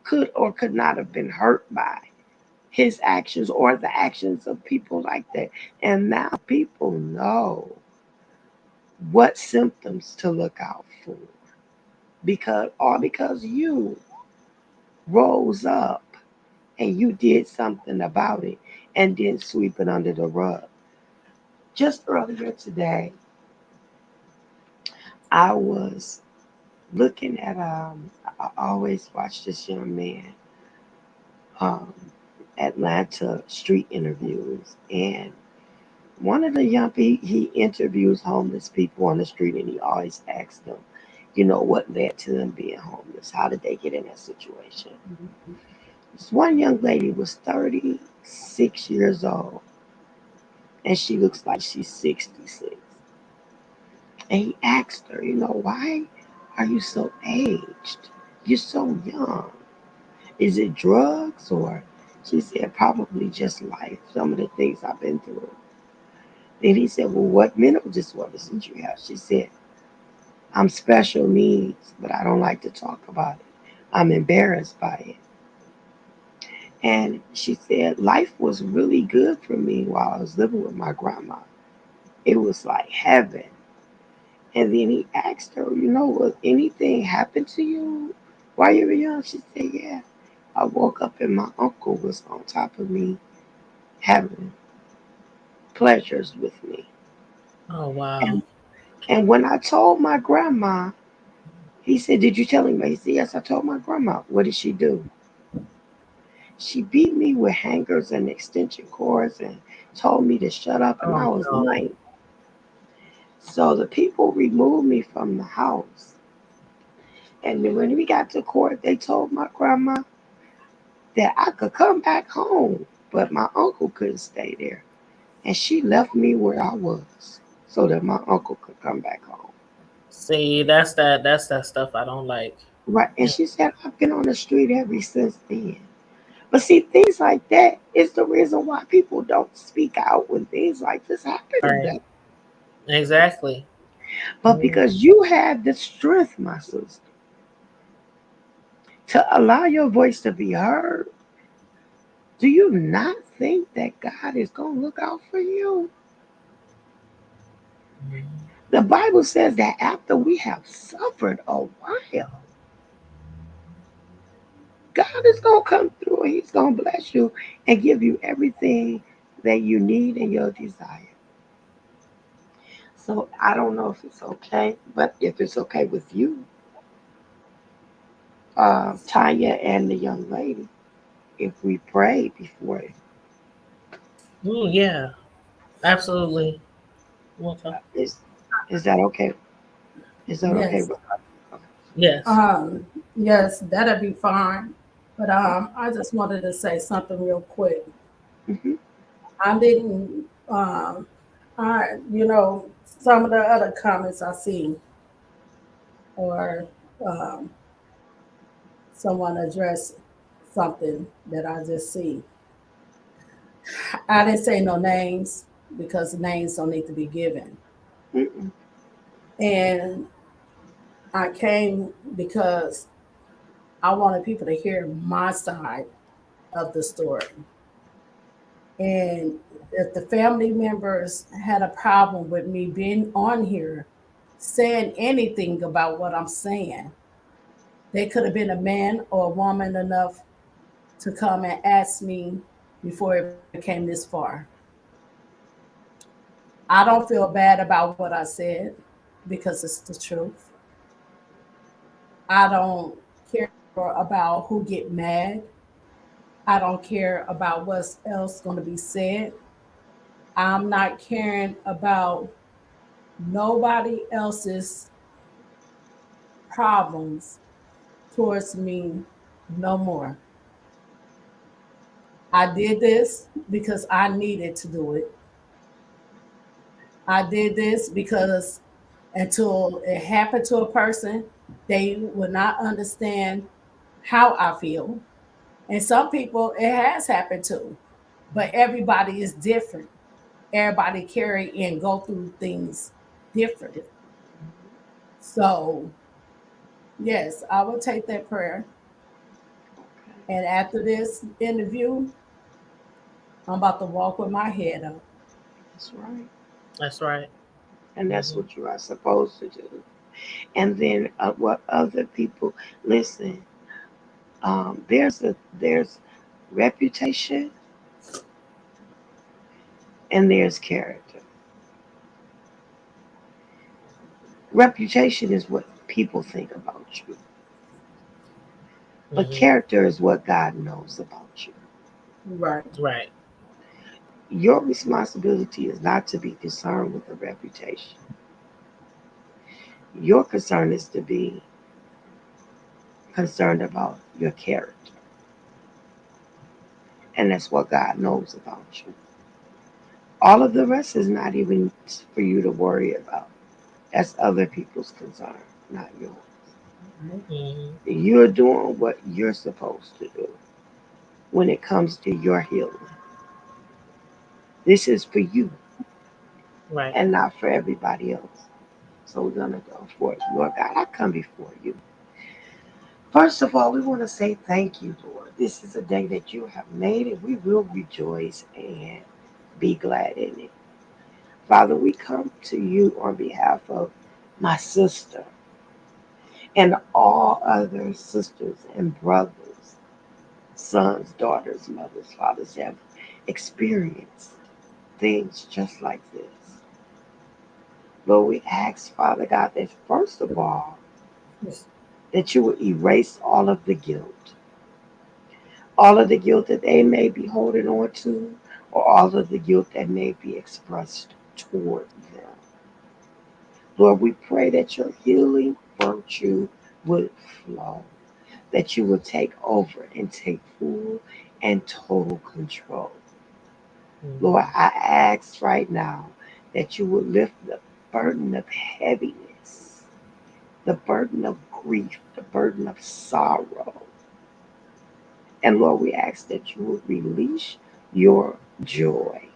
could or could not have been hurt by his actions or the actions of people like that. And now people know what symptoms to look out for because you rose up and you did something about it and didn't sweep it under the rug. Just earlier today, I was looking at I always watch this young man um Atlanta street interviews, and one of the young people, he interviews homeless people on the street, and he always asks them, what led to them being homeless? How did they get in that situation? This one young lady was 36 years old, and she looks like she's 66. And he asked her, why are you so aged? You're so young. Is it drugs or? She said, probably just life, some of the things I've been through. Then he said, well, what mental disorders did you have? She said, I'm special needs, but I don't like to talk about it. I'm embarrassed by it. And she said, life was really good for me while I was living with my grandma. It was like heaven. And then he asked her, will anything happen to you while you were young? She said, yeah. I woke up and my uncle was on top of me having pleasures with me. Oh wow. And, and when I told my grandma, he said, did you tell him? He said, yes, I told my grandma. What did she do? She beat me with hangers and extension cords and told me to shut up, and I Oh was no. 9. So the people removed me from the house. And then when we got to court, they told my grandma that I could come back home, but my uncle couldn't stay there. And she left me where I was so that my uncle could come back home. See, that's that stuff I don't like. Right. And Mm. she said, I've been on the street ever since then. But see, things like that is the reason why people don't speak out when things like this happen to Right. them. Exactly. But Mm. because you have the strength, my sister, to allow your voice to be heard, do you not think that God is going to look out for you? The Bible says that after we have suffered a while, God is going to come through and He's going to bless you and give you everything that you need and your desire. So I don't know if it's okay, but if it's okay with you, Tanya and the young lady, if we pray before it, Ooh, yeah. Absolutely. What's up? is is that okay? Is that okay? Yes. With okay. Yes. Yes, that'll be fine. But I just wanted to say something real quick. Hmm. I didn't. Some of the other comments I see, or um, someone address something that I just see. I didn't say no names because names don't need to be given. Mm-mm. And I came because I wanted people to hear my side of the story. And if the family members had a problem with me being on here saying anything about what I'm saying, they could have been a man or a woman enough to come and ask me before it became this far. I don't feel bad about what I said because it's the truth. I don't care about who get mad. I don't care about what's else going to be said. I'm not caring about nobody else's problems towards me no more. I did this because I needed to do it. I did this because until it happened to a person, they would not understand how I feel. And some people it has happened to, but everybody is different. Everybody carry and go through things differently. So yes, I will take that prayer. Okay. And after this interview, I'm about to walk with my head up. That's right. That's right. And that's Hmm. what you are supposed to do. And then what other people listen. There's reputation and there's character. Reputation is what people think about you, but Hmm. character is what God knows about you. Right. Right. Your responsibility is not to be concerned with the reputation. Your concern is to be concerned about your character. And that's what God knows about you. All of the rest is not even for you to worry about. That's other people's concern, not yours. Hmm. You're doing what you're supposed to do when it comes to your healing. This is for you Right. and not for everybody else. So we're going to go for it. Lord God, I come before you. First of all, we want to say thank you, Lord. This is a day that you have made, and we will rejoice and be glad in it. Father, we come to you on behalf of my sister and all other sisters and brothers, sons, daughters, mothers, fathers have experienced things just like this. Lord, we ask, Father God, that first of all, that you would erase all of the guilt that they may be holding on to, or all of the guilt that may be expressed toward them. Lord, we pray that your healing virtue would flow, that you would take over and take full and total control. Lord, Hmm. I ask right now that you would lift the burden of heaviness, the burden of grief, the burden of sorrow. And Lord, we ask that you would release your joy.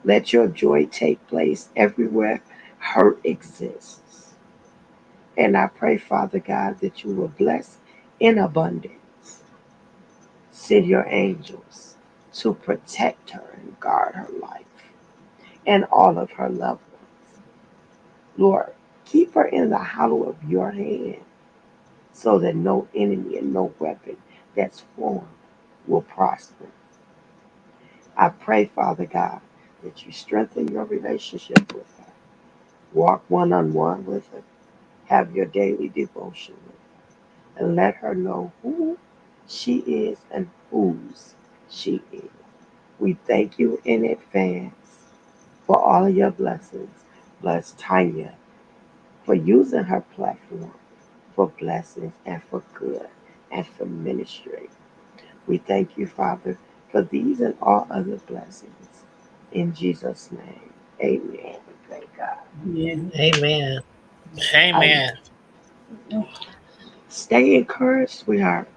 Let your joy take place everywhere hurt exists. And I pray, Father God, that you will bless in abundance. Send your angels to protect her and guard her life and all of her loved ones. Lord, keep her in the hollow of your hand so that no enemy and no weapon that's formed will prosper. I pray, Father God, that you strengthen your relationship with her. Walk one on one with her. Have your daily devotion with her. And let her know who she is and whose she is. We thank you in advance for all of your blessings. Bless Tanya for using her platform for blessings and for good and for ministry. We thank you, Father, for these and all other blessings. In Jesus' name. Amen. Thank God. Yeah. Amen. I Amen. stay encouraged, sweetheart.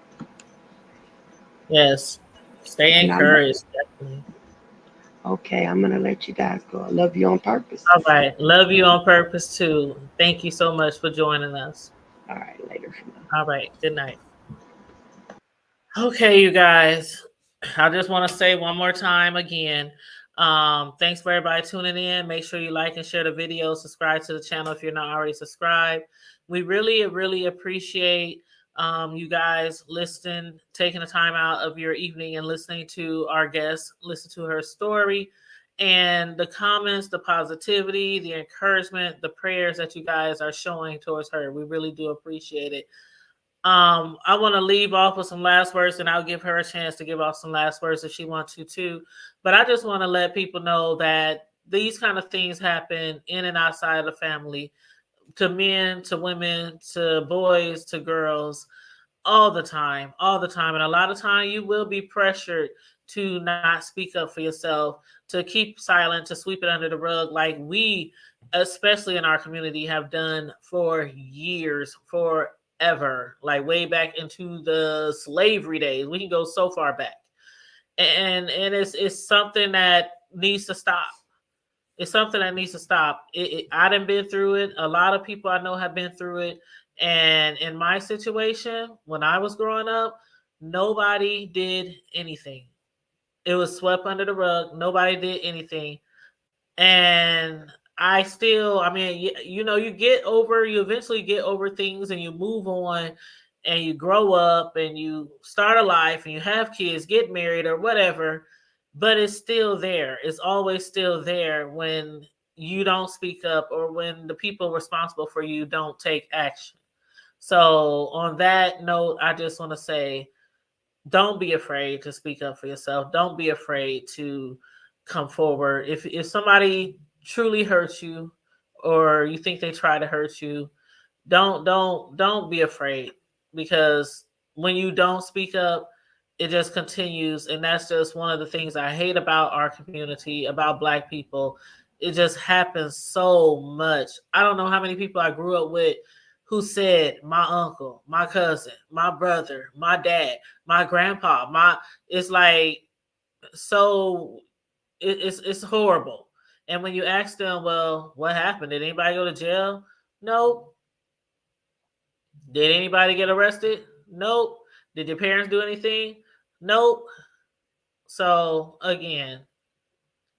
Yes. Stay And encouraged. Definitely. I'm gonna let you guys go. I love you on purpose. All right. Love you on purpose too. Thank you so much for joining us. All right, later. All right. Good night. Okay, you guys. I just want to say one more time again. Thanks for everybody tuning in. Make sure you like and share the video. Subscribe to the channel if you're not already subscribed. We really, really appreciate you guys listening, taking the time out of your evening and listening to our guest, listen to her story, and the comments, the positivity, the encouragement, the prayers that you guys are showing towards her. We really do appreciate it. I want to leave off with some last words, and I'll give her a chance to give off some last words if she wants to too. But I just want to let people know that these kind of things happen in and outside of the family, to men, to women, to boys, to girls, all the time. And a lot of time you will be pressured to not speak up for yourself, to keep silent, to sweep it under the rug, like we, especially in our community, have done for years, forever, like way back into the slavery days. We can go so far back. And it's something that needs to stop. It's something that needs to stop. I done been through it. A lot of people I know have been through it. And in my situation, when I was growing up, nobody did anything. It was swept under the rug. Nobody did anything. And I still, I mean, you eventually get over things and you move on and you grow up and you start a life and you have kids, get married or whatever, but it's still there. It's always still there when you don't speak up or when the people responsible for you don't take action. So, on that note, I just want to say, don't be afraid to speak up for yourself. Don't be afraid to come forward. If somebody truly hurts you or you think they try to hurt you, don't be afraid, because when you don't speak up, it just continues, and that's just one of the things I hate about our community, about black people. It just happens so much. I don't know how many people I grew up with who said my uncle, my cousin, my brother, my dad, my grandpa, my it's like, so it's horrible. And when you ask them, well, what happened? Did anybody go to jail? No. Did anybody get arrested? Nope. Did your parents do anything? Nope. So again,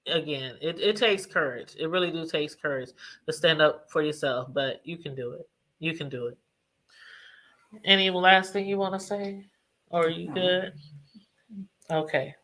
it takes courage. It really do takes courage to stand up for yourself, but you can do it. You can do it. Any last thing you want to say? Or are you No. good? Okay.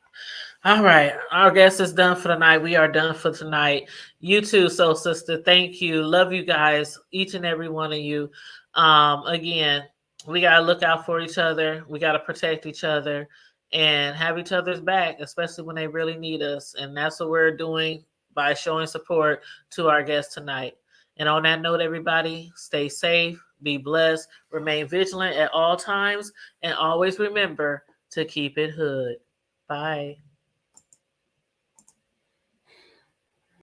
All right. Our guest is done for tonight. We are done for tonight. You too, Soul Sister. Thank you. Love you guys, each and every one of you. Again, we got to look out for each other. We got to protect each other and have each other's back, especially when they really need us. And that's what we're doing by showing support to our guest tonight. And on that note, everybody, stay safe, be blessed, remain vigilant at all times, and always remember to keep it hood. Bye.